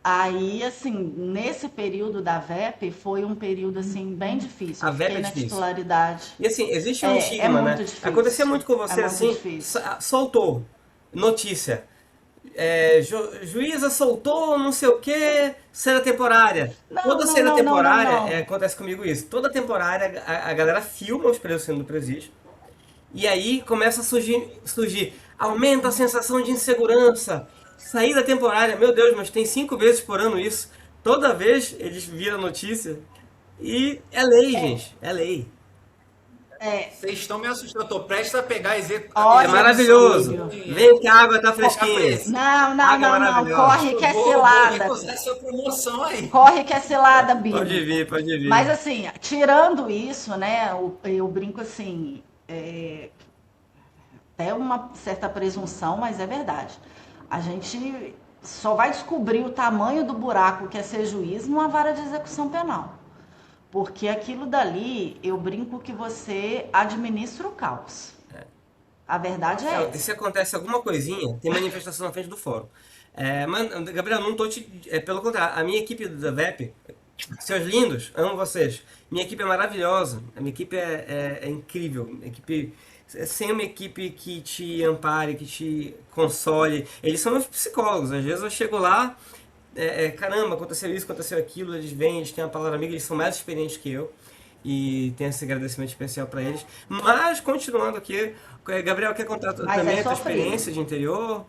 aí, assim, nesse período da VEP foi um período, assim, bem difícil. A Eu VEP fiquei é na difícil. titularidade. E assim, existe um É estigma, né? muito Acontecia difícil. muito com É você muito assim, difícil. soltou notícia. Juíza soltou não sei o que, saída temporária. Não, Toda não, saída não, não, não, temporária, não. acontece comigo isso. Toda temporária a galera filma os presos saindo do presídio. E aí começa a surgir, aumenta a sensação de insegurança. Saída temporária, meu Deus, mas tem 5 vezes por ano isso. Toda vez eles viram notícia. E é lei, gente. É lei. É, Vocês estão me assustando. Eu tô prestes a pegar a É olha, execução maravilhoso. filho. Vem que a água tá Colocar fresquinha. preso. Não, não, Água é não, não. maravilhosa. Corre que é Vou cilada. recusar essa promoção aí. Corre que é cilada, Pode Bino. vir, pode Mas vir. assim, tirando isso, né, eu brinco assim, até uma certa presunção, mas é verdade. A gente só vai descobrir o tamanho do buraco que é ser juiz numa vara de execução penal. Porque aquilo dali, eu brinco que você administra o caos. A verdade é E se essa. acontece alguma coisinha, tem manifestação na frente do fórum. Mas, Gabriel, não tô te. Pelo contrário, a minha equipe da VEP, seus lindos, amo vocês. Minha equipe é maravilhosa. A minha equipe é incrível. Sem uma equipe que te ampare, que te console. Eles são meus psicólogos. Às vezes eu chego lá, caramba, aconteceu isso, aconteceu aquilo. Eles vêm, eles têm uma palavra amiga, eles são mais experientes que eu. E tenho esse agradecimento especial para eles. Mas, continuando aqui, Gabriel, quer contar Mas também é a tua sofrido. experiência de interior?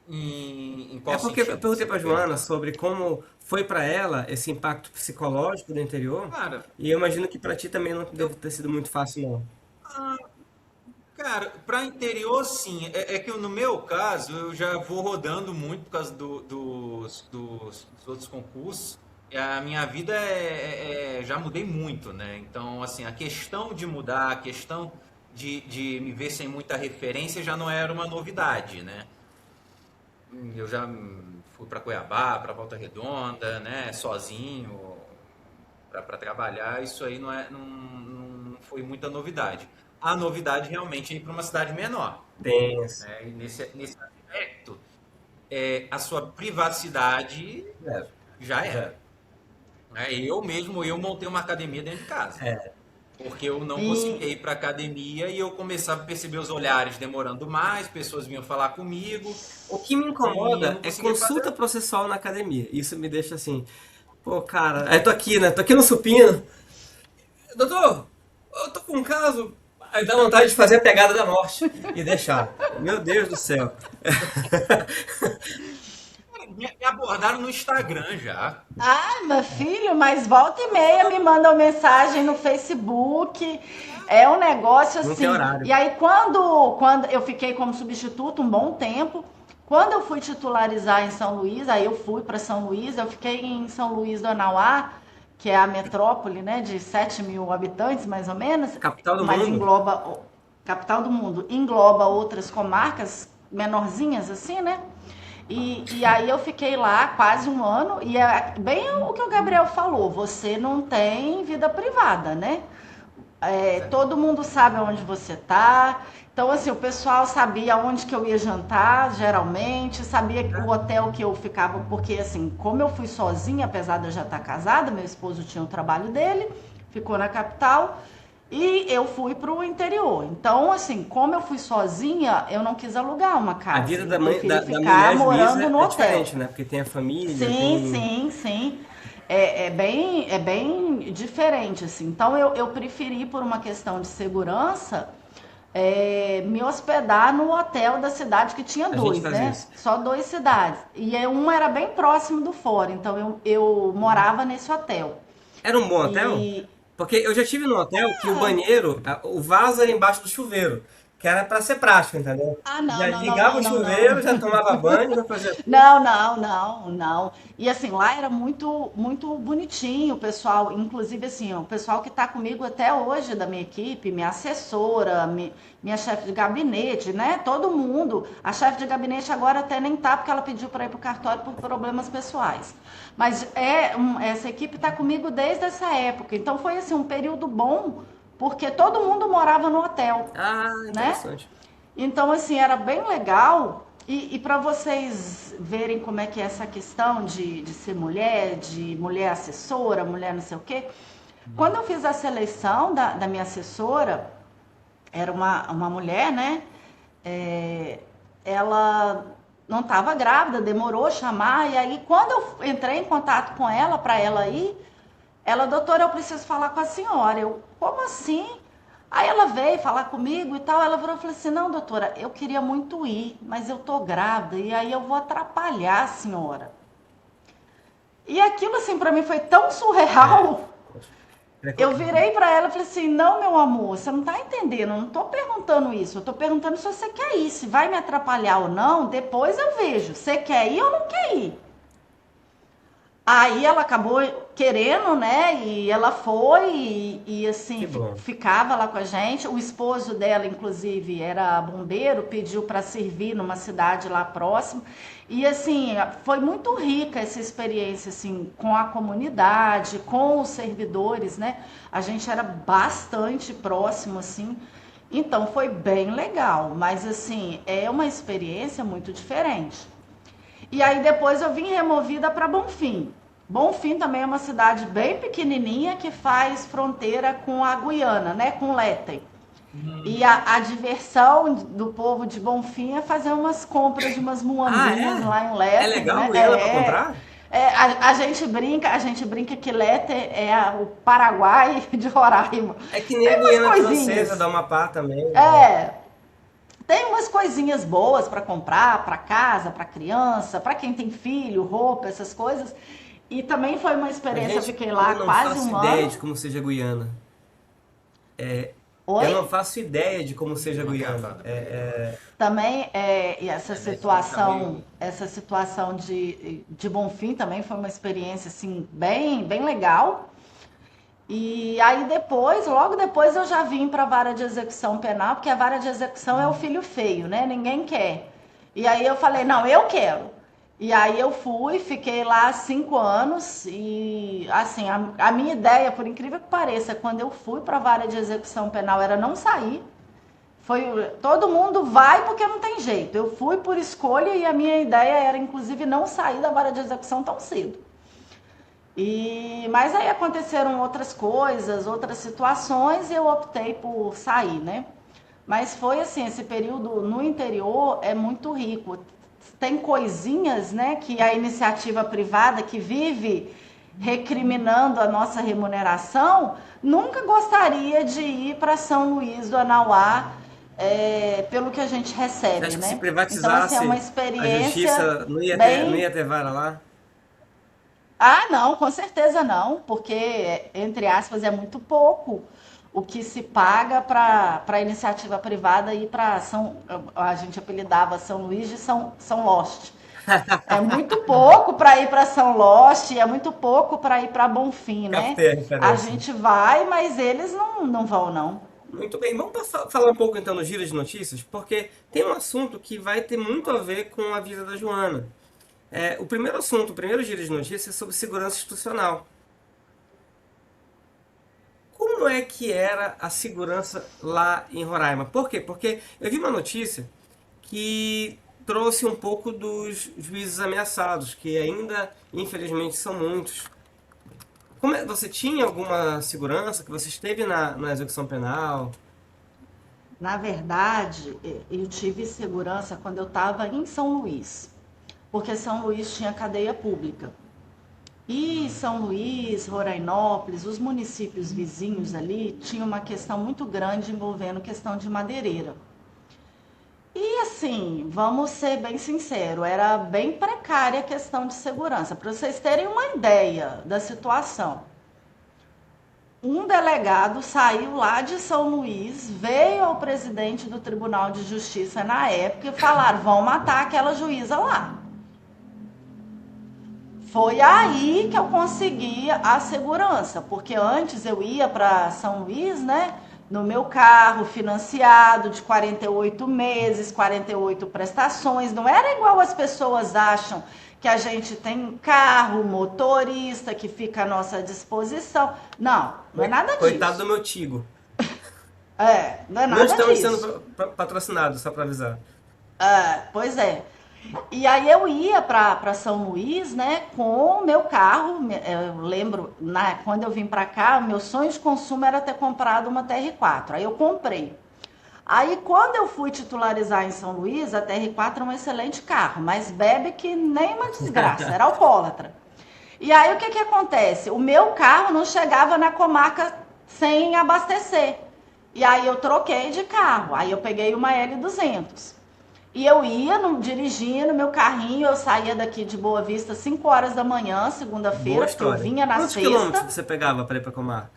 Em É qual porque eu sentido perguntei você para está Joana perguntando? sobre como foi para ela esse impacto psicológico do interior. Cara, E eu imagino que para ti também não eu, deve ter sido muito fácil, não. cara, para interior, sim. É que no meu caso, eu já vou rodando muito por causa dos outros concursos. E a minha vida já mudei muito, né? Então, assim, a questão de mudar, a questão de me ver sem muita referência já não era uma novidade, né? Eu já fui para Cuiabá, para Volta Redonda, né? Sozinho, para trabalhar. Isso aí não foi muita novidade. A novidade realmente é ir para uma cidade menor, Tenso. né? E nesse aspecto, a sua privacidade Zero. já Zero. era. Né? Eu montei uma academia dentro de casa. É. Porque eu não E, conseguia ir para academia e eu começava a perceber os olhares demorando mais, pessoas vinham falar comigo O que me e eu incomoda não é conseguia consulta fazer. processual na academia. Isso me deixa assim, pô, cara, aí tô aqui, né? Tô aqui no supino. Doutor, eu tô com um caso. Aí dá vontade de fazer a pegada da morte e deixar. Meu Deus do céu. Me acordaram no Instagram já. Ai, meu filho, mas volta e meia me mandam mensagem no Facebook. É um negócio Não tem assim. horário. E aí, quando eu fiquei como substituto um bom tempo, quando eu fui titularizar em São Luís, aí eu fui para São Luís, eu fiquei em São Luís do Anauá, que é a metrópole, né, de 7 mil habitantes, mais ou menos, Capital do mas mundo. engloba, capital do mundo, engloba outras comarcas menorzinhas, assim, né? E aí eu fiquei lá quase um ano, e é bem o que o Gabriel falou, você não tem vida privada, né? Todo mundo sabe onde você tá. Então, assim, o pessoal sabia onde que eu ia jantar, geralmente, sabia o hotel que eu ficava, porque, assim, como eu fui sozinha, apesar de eu já estar casada, meu esposo tinha o trabalho dele, ficou na capital, e eu fui para o interior. Então, assim, como eu fui sozinha, eu não quis alugar uma A casa. vida Eu da, mãe, preferi da ficar mulher juíza morando no é hotel. diferente, né? Porque tem a família, Sim, tem... sim, sim. É bem diferente, assim. Então eu preferi, por uma questão de segurança, me hospedar no hotel da cidade, que tinha A gente dois, faz né? isso. Só duas cidades. E uma era bem próximo do fora, então eu morava nesse hotel. Era um bom hotel? E. Porque eu já tive num hotel que o banheiro, o vaso era embaixo do chuveiro, que era pra ser prático, entendeu? Ah, não, Já não, não, ligava não, o não, não. chuveiro, já tomava banho, já fazia tudo. Não, não, não, não. E assim, lá era muito, muito bonitinho, o pessoal, inclusive assim, o pessoal que está comigo até hoje da minha equipe, minha assessora, minha chefe de gabinete, né? Todo mundo. A chefe de gabinete agora até nem tá, porque ela pediu para ir para o cartório por problemas pessoais. Mas essa equipe está comigo desde essa época. Então foi assim um período bom, porque todo mundo morava no hotel, Ah, né? interessante. Então, assim, era bem legal. E para vocês verem como é que é essa questão de ser mulher, de mulher assessora, mulher não sei o quê. Quando eu fiz a seleção da minha assessora, era uma mulher, né? É, ela não estava grávida, demorou a chamar. E aí, quando eu entrei em contato com ela, para ela ir, ela, doutora, eu preciso falar com a senhora. Eu, como assim? Aí ela veio falar comigo e tal. Ela virou e falou assim: não, doutora, eu queria muito ir, mas eu tô grávida e aí eu vou atrapalhar a senhora. E aquilo, assim, para mim foi tão É. surreal. Eu virei para ela e falei assim: não, meu amor, você não tá entendendo. Eu não tô perguntando isso. Eu tô perguntando se você quer ir. Se vai me atrapalhar ou não, depois eu vejo. Você quer ir ou não quer ir? Aí ela acabou querendo, né? E ela foi assim, Que bom. ficava lá com a gente. O esposo dela, inclusive, era bombeiro, pediu para servir numa cidade lá próxima. E assim, foi muito rica essa experiência, assim, com a comunidade, com os servidores, né? A gente era bastante próximo, assim. Então foi bem legal, mas assim, é uma experiência muito diferente. E aí depois eu vim removida para Bonfim. Bonfim também é uma cidade bem pequenininha que faz fronteira com a Guiana, né, com Leyte. E a diversão do povo de Bonfim é fazer umas compras de umas Ah, muambinhas é? lá em É Leyte, legal né? Guiana pra comprar? A gente brinca que Leyte é o Paraguai de Roraima. É que nem a Tem umas Guiana Francesa coisinhas. da Amapá também, né? É, tem umas coisinhas boas para comprar, para casa, para criança, para quem tem filho, roupa, essas coisas. E também foi uma A experiência, eu gente, fiquei eu lá não quase faço um ideia ano. de como seja Guiana. Eu Oi? não faço ideia de como seja Uma Guiana. garrafa. Também e essa Nesse nome tá situação, meio. essa situação de Bonfim também foi uma experiência assim bem, bem legal. E aí depois, logo depois eu já vim para a vara de execução penal, porque a vara de execução é o filho feio, né? Ninguém quer. E aí eu falei, não, eu quero. E aí eu fui, fiquei lá 5 anos e assim, a minha ideia, por incrível que pareça, quando eu fui para a vara de execução penal era não sair. Todo mundo vai porque não tem jeito. Eu fui por escolha e a minha ideia era inclusive não sair da vara de execução tão cedo. Mas aí aconteceram outras coisas, outras situações e eu optei por sair, né? Mas foi assim, esse período no interior é muito rico. Tem coisinhas, né, que a iniciativa privada que vive recriminando a nossa remuneração, nunca gostaria de ir para São Luís do Anauá, pelo que a gente Você recebe, acha que se né? Então, assim, é uma privatizasse a experiência justiça, não bem. ia ter vara lá? Ah, não, com certeza não, porque, entre aspas, é muito pouco o que se paga para iniciativa privada ir para São. A gente apelidava São Luís de São Lost. É muito pouco para ir para São Lost, é muito pouco para ir para Bonfim, né? Captei a A referência. gente vai, mas eles não vão, não. Muito bem, vamos falar um pouco então no giro de notícias, porque tem um assunto que vai ter muito a ver com a vida da Joana. O primeiro assunto, o primeiro giro de notícias é sobre segurança institucional. Como é que era a segurança lá em Roraima? Por quê? Porque eu vi uma notícia que trouxe um pouco dos juízes ameaçados, que ainda, infelizmente, são muitos. Você tinha alguma segurança que você esteve na execução penal? Na verdade, eu tive segurança quando eu estava em São Luís, porque São Luís tinha cadeia pública. E São Luís, Rorainópolis, os municípios vizinhos ali tinham uma questão muito grande envolvendo questão de madeireira. E assim, vamos ser bem sinceros, era bem precária a questão de segurança. Para vocês terem uma ideia da situação, um delegado saiu lá de São Luís, veio ao presidente do Tribunal de Justiça na época e falaram: vão matar aquela juíza lá. Foi aí que eu consegui a segurança, porque antes eu ia para São Luís, né? No meu carro financiado de 48 meses, 48 prestações. Não era igual as pessoas acham que a gente tem carro, motorista que fica à nossa disposição. Não, não é nada Coitado do disso. meu Tigo. Não é Não nada estamos disso. sendo patrocinados, só para avisar. Pois é. E aí eu ia para São Luís, né, com o meu carro. Eu lembro, quando eu vim para cá, meu sonho de consumo era ter comprado uma TR4. Aí eu comprei. Aí quando eu fui titularizar em São Luís, a TR4 é um excelente carro, mas bebe que nem uma desgraça, era alcoólatra. E aí o que que acontece? O meu carro não chegava na comarca sem abastecer. E aí eu troquei de carro. Aí eu peguei uma L200. E eu ia dirigindo meu carrinho, eu saía daqui de Boa Vista 5 horas da manhã, Boa segunda-feira, porque eu história. vinha na Quantos quilômetros sexta. você pegava para ir para comarca?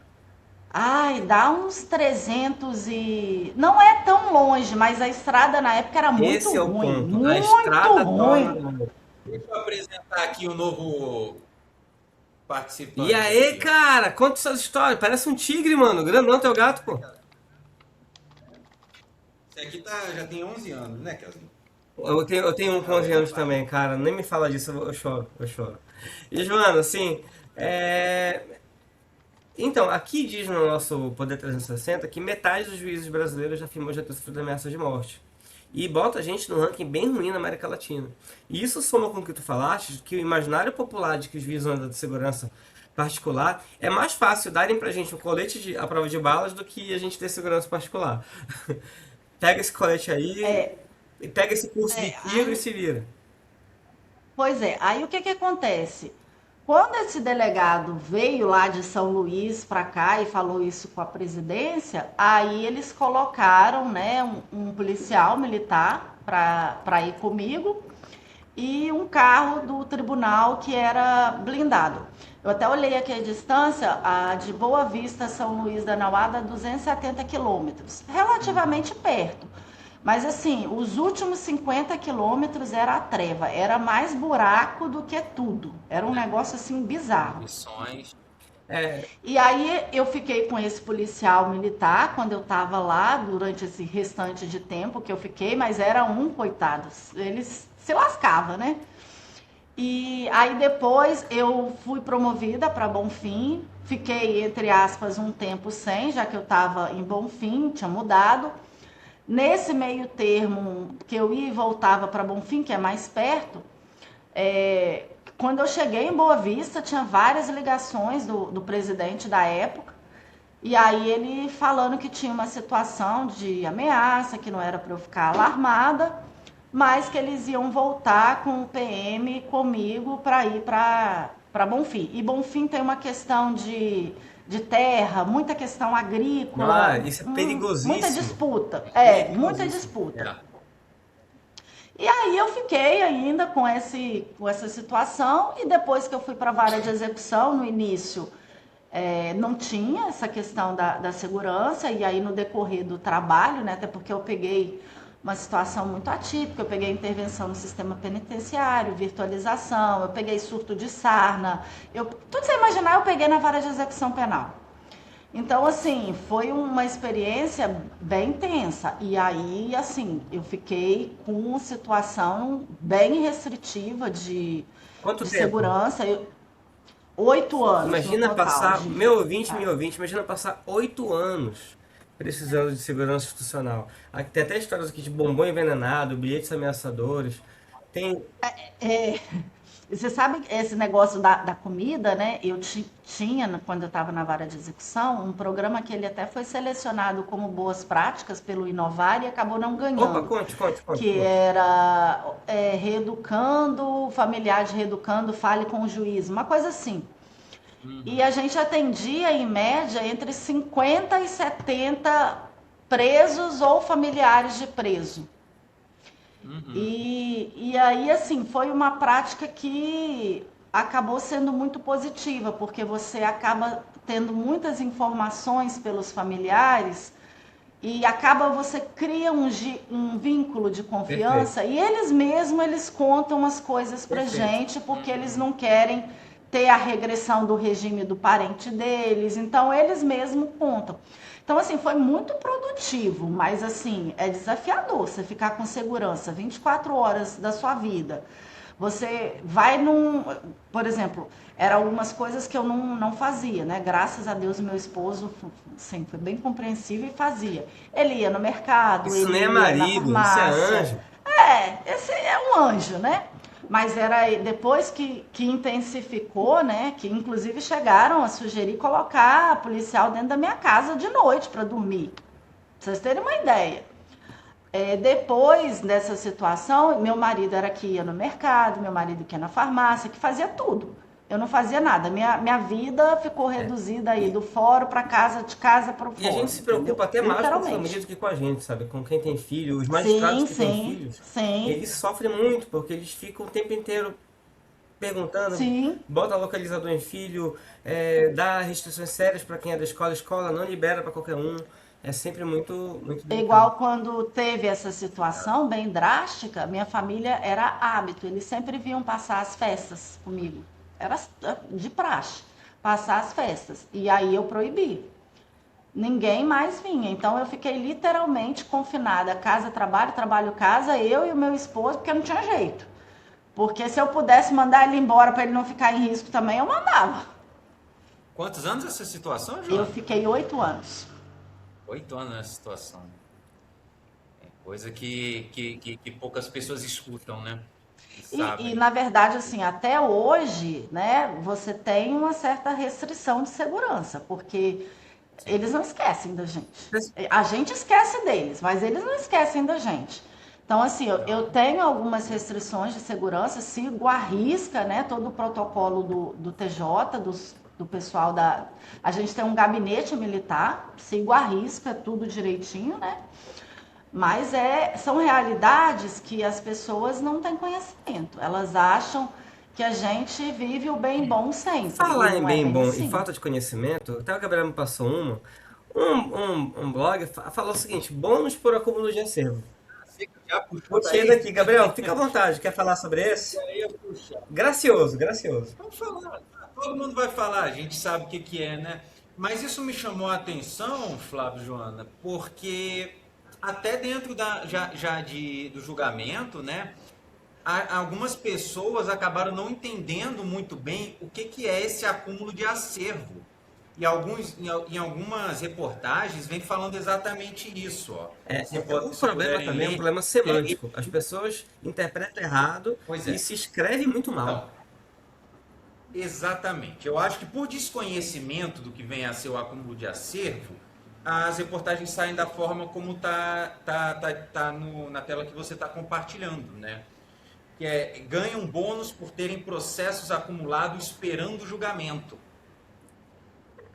Ai, dá uns 300 e... Não é tão longe, mas a estrada na época era muito Esse é o ruim. ponto. A Muito estrada ruim. torna. Deixa eu apresentar aqui o novo E participante aí, aqui, ó. cara, conta essas histórias. Parece um tigre, mano. Grandão teu gato, pô. Esse aqui já tem 11 anos, né, Kelzinho? Eu tenho um com Ah, 11 hoje é anos pai. também, cara. Nem me fala disso, eu choro, eu choro. E, Joana, assim, é, então, aqui diz no nosso Poder 360 que metade dos juízes brasileiros já afirmou já ter sofrido ameaça de morte. E bota a gente num ranking bem ruim na América Latina. E isso soma com o que tu falaste, que o imaginário popular de que os juízes andam de segurança particular é mais fácil darem pra gente um colete à prova de balas do que a gente ter segurança particular. Pega esse colete aí, e pega esse curso de tiro e Aí, se vira. pois é, aí o que que acontece? Quando esse delegado veio lá de São Luís para cá e falou isso com a presidência, aí eles colocaram, né, um policial militar para ir comigo e um carro do tribunal que era blindado. Eu até olhei aqui a distância, a de Boa Vista a São Luís da Nauada, 270 quilômetros, relativamente perto. Mas assim, os últimos 50 quilômetros era a treva, era mais buraco do que tudo. Era um negócio assim bizarro. Missões. É, E aí eu fiquei com esse policial militar quando eu estava lá, durante esse restante de tempo que eu fiquei, mas era um coitado, eles se lascava, né? E aí depois eu fui promovida para Bonfim, fiquei entre aspas um tempo sem, já que eu estava em Bonfim, tinha mudado. Nesse meio termo que eu ia e voltava para Bonfim, que é mais perto, é, quando eu cheguei em Boa Vista, tinha várias ligações do presidente da época, e aí ele falando que tinha uma situação de ameaça, que não era para eu ficar alarmada, mas que eles iam voltar com o PM comigo para ir para Bonfim. E Bonfim tem uma questão de terra, muita questão agrícola, isso é muita perigosíssimo. disputa. É É, muita perigosíssimo. disputa. É. E aí eu fiquei ainda com essa situação, e depois que eu fui para a vara de execução, no início não tinha essa questão da segurança, e aí no decorrer do trabalho, né, até porque eu peguei uma situação muito atípica, eu peguei intervenção no sistema penitenciário, virtualização, eu peguei surto de sarna, tudo que você imaginar eu peguei na vara de execução penal. Então, assim, foi uma experiência bem tensa. E aí, assim, eu fiquei com uma situação bem restritiva Quanto de tempo? segurança. 8 anos no Imagina total passar, de. meu ouvinte, imagina passar 8 anos precisando de segurança institucional. Aqui tem até histórias aqui de bombom envenenado, bilhetes ameaçadores. Tem. Você sabe esse negócio da comida, né? Eu tinha, quando eu estava na vara de execução, um programa que ele até foi selecionado como boas práticas pelo Inovar e acabou não Opa, ganhando, conte, conte, conte, que conte. era reeducando, familiar de reeducando, fale com o juiz, uma coisa assim. E a gente atendia, em média, entre 50 e 70 presos ou familiares de preso. Uhum. E aí, assim, foi uma prática que acabou sendo muito positiva, porque você acaba tendo muitas informações pelos familiares e acaba você cria um vínculo de Perfeito, confiança, e eles mesmos eles contam as coisas pra perfeito. gente porque eles não querem ter a regressão do regime do parente deles, então eles mesmos contam. Então, assim, foi muito produtivo, mas, assim, é desafiador você ficar com segurança 24 horas da sua vida. Você vai num. Por exemplo, eram algumas coisas que eu não fazia, né? Graças a Deus, meu esposo sempre foi bem compreensível e fazia. Ele ia no mercado, Isso nem é ele ia na marido, isso é farmácia. anjo. Esse é um anjo, né? Mas era depois que intensificou, né? Que inclusive chegaram a sugerir colocar policial dentro da minha casa de noite para dormir. Pra vocês terem uma ideia. Depois dessa situação, meu marido era que ia no mercado, meu marido que ia na farmácia, que fazia tudo. Eu não fazia nada. Minha vida ficou É. reduzida aí E, do fórum para casa, de casa para o e a gente fórum, se entendeu? preocupa até mais com a família Literalmente. do que com a gente, sabe? Com quem tem filho. Os magistrados Sim, que têm sim, filhos, sim, eles sofrem muito, porque eles ficam o tempo inteiro perguntando, sim. bota localizador em filho, dá restrições sérias para quem é da escola, a escola não libera para qualquer um. É sempre muito, muito É delicado. igual quando teve essa situação bem drástica, minha família era hábito, eles sempre vinham passar as festas comigo. Era de praxe, passar as festas. E aí eu proibi. Ninguém mais vinha. Então eu fiquei literalmente confinada, casa, trabalho, trabalho, casa, eu e o meu esposo, porque não tinha jeito. Porque se eu pudesse mandar ele embora para ele não ficar em risco também, eu mandava. Quantos anos essa situação, Eu Joana? fiquei 8 anos. 8 anos nessa situação. Coisa que poucas pessoas escutam, né? E E, sabem. na verdade, assim, até hoje, né, você tem uma certa restrição de segurança, porque Sim. eles não esquecem da gente. A gente esquece deles, mas eles não esquecem da gente. Então, assim, eu Não. tenho algumas restrições de segurança, sigo à risca, né, todo o protocolo do TJ, do pessoal da. A gente tem um gabinete militar, sigo à risca, tudo direitinho, né? Mas são realidades que as pessoas não têm conhecimento. Elas acham que a gente vive o bem bom sempre, e Falar em não é bem bem bom e assim. falta de conhecimento, até o Gabriel me passou uma. Um blog falou o seguinte: bônus por acúmulo de acervo. Você que já puxou Puxei daí? daqui, Gabriel, fica à vontade. Quer falar sobre esse? Aí eu puxar. Gracioso, gracioso. Vamos falar. Todo mundo vai falar, a gente sabe o que é, né? Mas isso me chamou a atenção, Flávio Joana, porque até dentro do julgamento, né? Algumas pessoas acabaram não entendendo muito bem o que é esse acúmulo de acervo. E em algumas reportagens vem falando exatamente isso, ó. O Se problema puderem também é um ler. problema É, semântico. As pessoas interpretam errado pois e é. se escreve muito mal. Então, exatamente. Eu acho que por desconhecimento do que vem a ser o acúmulo de acervo, as reportagens saem da forma como na tela que você está compartilhando, né? Que é ganham bônus por terem processos acumulados esperando o julgamento.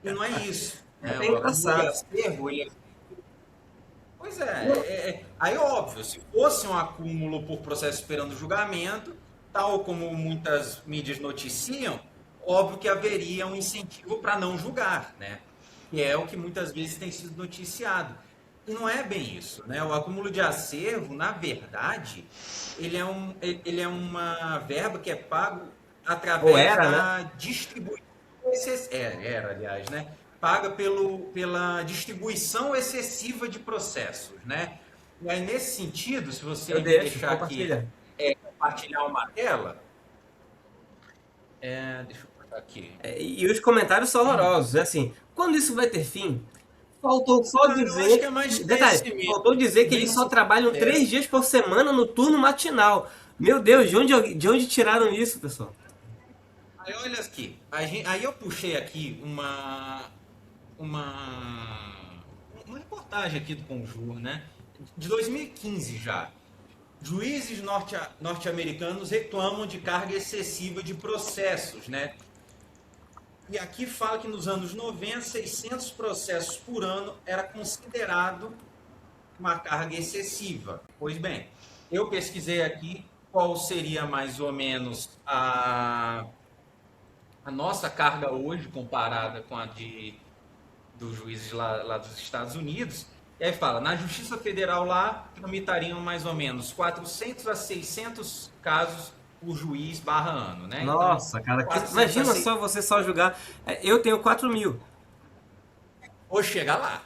E não é isso, É né? bem O acúmulo de engraçado. acervo, ele é Pois aí óbvio, se fosse um acúmulo por processo esperando julgamento, tal como muitas mídias noticiam, óbvio que haveria um incentivo para não julgar, né? Que é o que muitas vezes tem sido noticiado. E não é bem isso, né? O acúmulo de acervo, na verdade, ele é uma verba que é pago Ou através era, né? da distribuição era, aliás, né? Paga pela distribuição excessiva de processos, né? E aí, nesse sentido, se você Eu me deixo, deixar aqui compartilha. compartilhar uma tela, deixa eu botar aqui. E os comentários são horrorosos. É assim, quando isso vai ter fim? Faltou só Cara, eu acho que é dizer. mais Detalhe, crescimento. faltou dizer que Nem eles só se trabalham processo. 3 dias por semana no turno matinal. Meu Deus, de onde tiraram isso, pessoal? Aí olha aqui, aí eu puxei aqui uma reportagem aqui do Conjur, né? De 2015 já. Juízes norte-americanos reclamam de carga excessiva de processos, né? E aqui fala que nos anos 90, 600 processos por ano era considerado uma carga excessiva. Pois bem, eu pesquisei aqui qual seria mais ou menos a nossa carga hoje comparada com a dos juízes lá dos Estados Unidos. E aí fala, na Justiça Federal lá, tramitariam mais ou menos 400 a 600 casos por juiz barra ano, né? Então, Nossa, cara, 400 a imagina 600, só você só julgar. Eu tenho 4.000. ou chegar lá.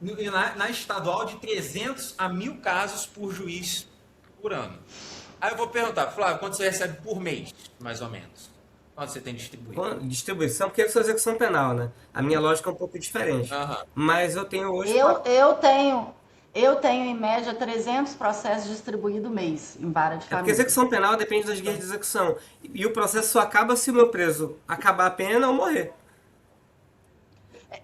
E na estadual, de 300 a 1.000 casos por juiz por ano. Aí eu vou perguntar, Flávio, quanto você recebe por mês, mais ou menos? Quanto você tem distribuído? Distribuição, porque eu sou execução penal, né? A minha lógica é um pouco diferente. Aham. Mas eu tenho hoje Eu, eu tenho, eu tenho em média 300 processos distribuídos mês em vara de É porque família. execução penal depende das guias de execução. E o processo só acaba se o meu preso acabar a pena ou morrer.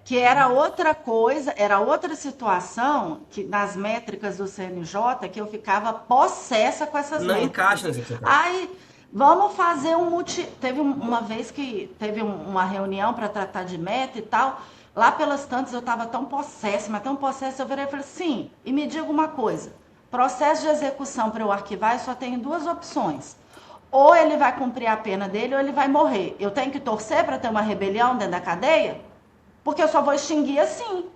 Que era outra coisa, era outra situação que nas métricas do CNJ que eu ficava possessa com essas Não métricas. encaixa na execução penal. Aí, vamos fazer um Teve uma vez que teve uma reunião para tratar de meta e tal. Lá pelas tantas eu estava tão possessa, mas tão possessa, eu virei e falei, sim, e me diga uma coisa. Processo de execução para eu arquivar, eu só tenho duas opções. Ou ele vai cumprir a pena dele, ou ele vai morrer. Eu tenho que torcer para ter uma rebelião dentro da cadeia? Porque eu só vou extinguir assim.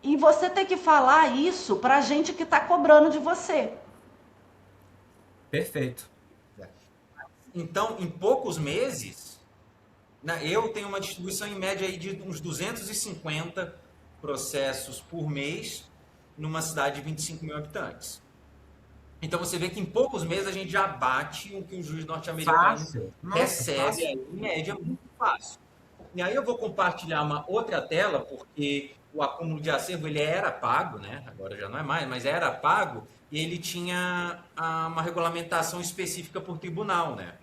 E você tem que falar isso pra gente que tá cobrando de você. Perfeito. Então, em poucos meses, eu tenho uma distribuição em média aí de uns 250 processos por mês numa cidade de 25 mil habitantes. Então você vê que em poucos meses a gente já bate o que um juiz norte-americano Fácil. Nossa, recebe fácil. aí, em média muito fácil. E aí eu vou compartilhar uma outra tela, porque o acúmulo de acervo ele era pago, né? Agora já não é mais, mas era pago, e ele tinha uma regulamentação específica por tribunal, né?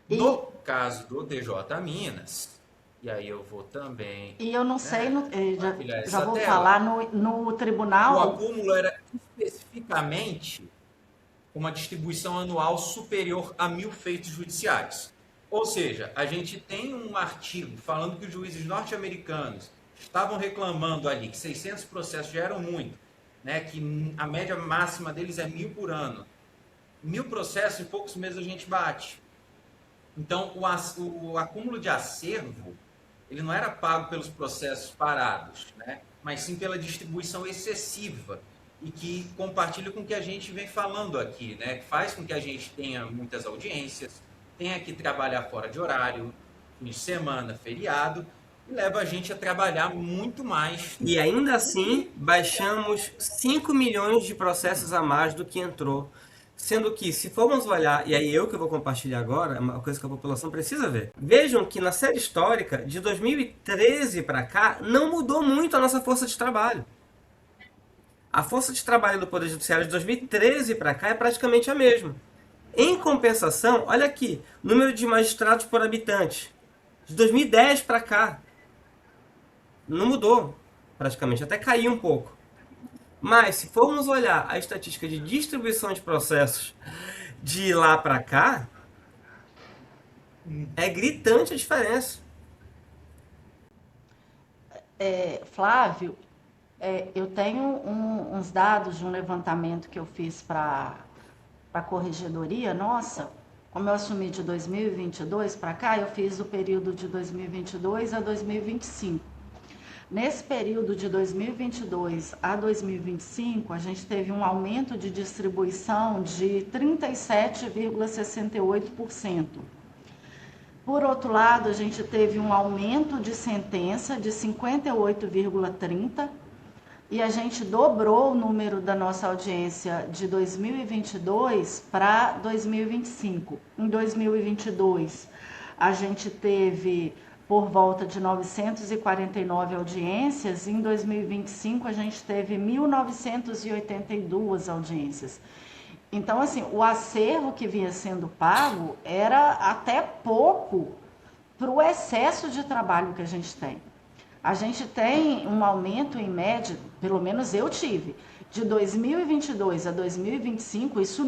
E, No caso do TJ Minas, e aí eu vou também, e eu não sei, né, já, compartilhar já essa vou tela. falar no O tribunal. acúmulo era especificamente uma distribuição anual superior a 1.000 feitos judiciais. Ou seja, a gente tem um artigo falando que os juízes norte-americanos estavam reclamando ali que 600 processos já eram muito, né, que a média máxima deles é 1.000 por ano. 1.000 processos em poucos meses a gente bate. Então, o acúmulo de acervo, ele não era pago pelos processos parados, né, mas sim pela distribuição excessiva e que compartilha com o que a gente vem falando aqui, né, que faz com que a gente tenha muitas audiências, tenha que trabalhar fora de horário, fim de semana, feriado, e leva a gente a trabalhar muito mais. E ainda assim, baixamos 5 milhões de processos a mais do que entrou. Sendo que, se formos olhar, e aí eu que vou compartilhar agora, é uma coisa que a população precisa ver. Vejam que na série histórica, de 2013 para cá, não mudou muito a nossa força de trabalho. A força de trabalho do Poder Judiciário de 2013 para cá é praticamente a mesma. Em compensação, olha aqui, número de magistrados por habitante. De 2010 para cá, não mudou praticamente, até caiu um pouco. Mas se formos olhar a estatística de distribuição de processos de lá para cá, é gritante a diferença. Flávio, Eu tenho uns dados de um levantamento que eu fiz para a corregedoria nossa. Como eu assumi de 2022 para cá, eu fiz o período de 2022 a 2025. Nesse período de 2022 a 2025, a gente teve um aumento de distribuição de 37,68%. Por outro lado, a gente teve um aumento de sentença de 58,30%, e a gente dobrou o número da nossa audiência de 2022 para 2025. Em 2022, a gente teve por volta de 949 audiências, em 2025 a gente teve 1.982 audiências. Então, assim, o acervo que vinha sendo pago era até pouco para o excesso de trabalho que a gente tem. A gente tem um aumento em média, pelo menos eu tive, de 2022 a 2025, são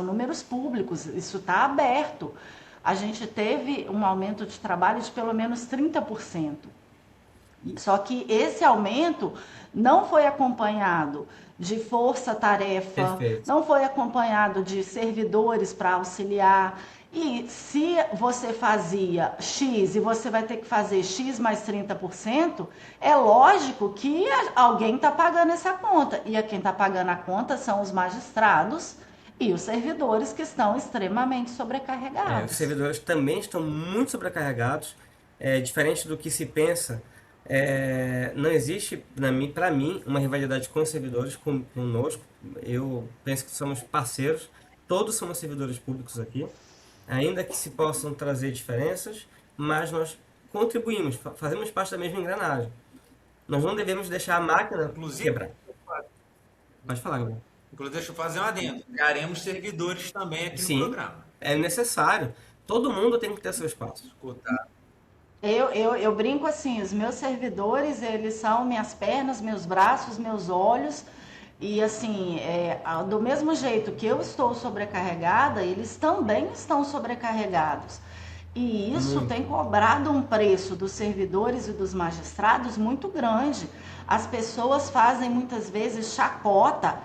números públicos, isso está aberto. A gente teve um aumento de trabalho de pelo menos 30%. Só que esse aumento não foi acompanhado de força-tarefa, não foi acompanhado de servidores para auxiliar. E se você fazia X e você vai ter que fazer X mais 30%, é lógico que alguém está pagando essa conta. E quem está pagando a conta são os magistrados e os servidores, que estão extremamente sobrecarregados. Os servidores também estão muito sobrecarregados, diferente do que se pensa. Não existe, para mim, uma rivalidade com os servidores, conosco. Eu penso que somos parceiros, todos somos servidores públicos aqui, ainda que se possam trazer diferenças, mas nós contribuímos, fazemos parte da mesma engrenagem. Nós não devemos deixar a máquina quebrar. Pode falar, Gabriel. Inclusive, deixa eu fazer um adendo. Criaremos servidores também aqui Sim, no programa. é necessário. Todo mundo tem que ter seu espaço. Escutar. Eu brinco assim, os meus servidores, eles são minhas pernas, meus braços, meus olhos, e assim, do mesmo jeito que eu estou sobrecarregada, eles também estão sobrecarregados. E isso tem cobrado um preço dos servidores e dos magistrados muito grande. As pessoas fazem muitas vezes chacota.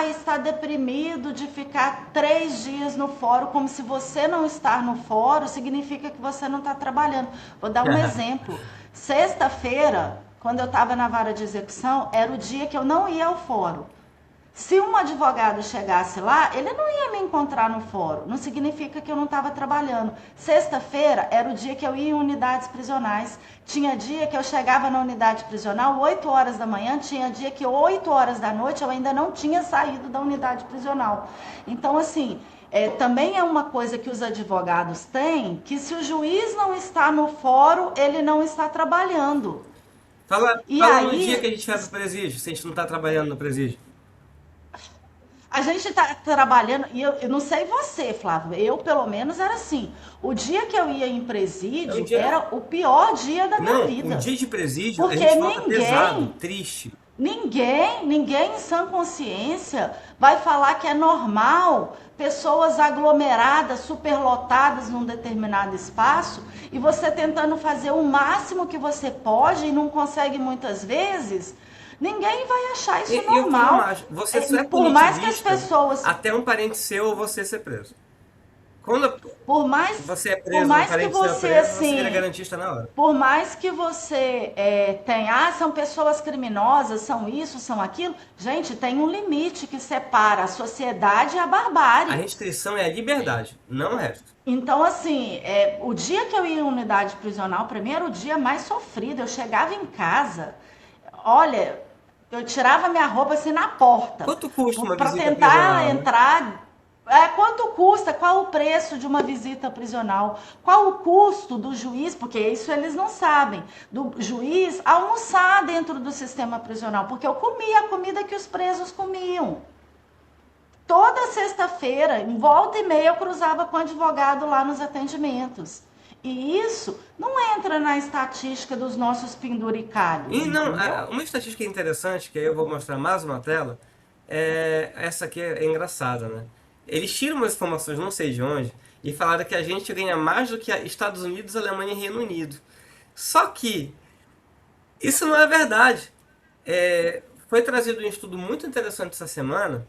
Está deprimido de ficar 3 dias no fórum, como se você não estar no fórum significa que você não está trabalhando. Vou dar um exemplo. Sexta-feira, quando eu estava na vara de execução, era o dia que eu não ia ao fórum. Se um advogado chegasse lá, ele não ia me encontrar no fórum. Não significa que eu não estava trabalhando. Sexta-feira era o dia que eu ia em unidades prisionais. Tinha dia que eu chegava na unidade prisional 8 horas da manhã, tinha dia que 8 horas da noite eu ainda não tinha saído da unidade prisional. Então, assim, também é uma coisa que os advogados têm, que se o juiz não está no fórum, ele não está trabalhando. Fala no dia que a gente vai pro presídio, se a gente não está trabalhando no presídio. A gente está trabalhando, e eu não sei você, Flávio, eu pelo menos era assim. O dia que eu ia em presídio era o pior dia da minha vida. O dia de presídio porque a gente volta pesado, triste. Ninguém em sã consciência vai falar que é normal pessoas aglomeradas, superlotadas num determinado espaço, e você tentando fazer o máximo que você pode e não consegue muitas vezes. Ninguém vai achar isso normal. Você só é por mais que as pessoas, até um parente seu ou você ser preso. Quando por mais você é preso, por mais um parente que você seu é preso, assim, você vira garantista na hora. Por mais que você tenha, são pessoas criminosas, são isso, são aquilo, gente, tem um limite que separa a sociedade e a barbárie. A restrição é a liberdade, não o resto. Então, assim, o dia que eu ia em unidade prisional, para mim era o dia mais sofrido. Eu chegava em casa, olha, eu tirava minha roupa assim na porta. Quanto custa uma para visita tentar prisional, entrar. Quanto custa? Qual o preço de uma visita prisional? Qual o custo do juiz? Porque isso eles não sabem. Do juiz almoçar dentro do sistema prisional. Porque eu comia a comida que os presos comiam. Toda sexta-feira, em volta e meia, eu cruzava com o advogado lá nos atendimentos. E isso não entra na estatística dos nossos penduricalhos. E não, uma estatística interessante, que aí eu vou mostrar mais uma tela, essa aqui é engraçada, né? Eles tiram umas informações, não sei de onde, e falaram que a gente ganha mais do que Estados Unidos, Alemanha e Reino Unido. Só que isso não é verdade. Foi trazido um estudo muito interessante essa semana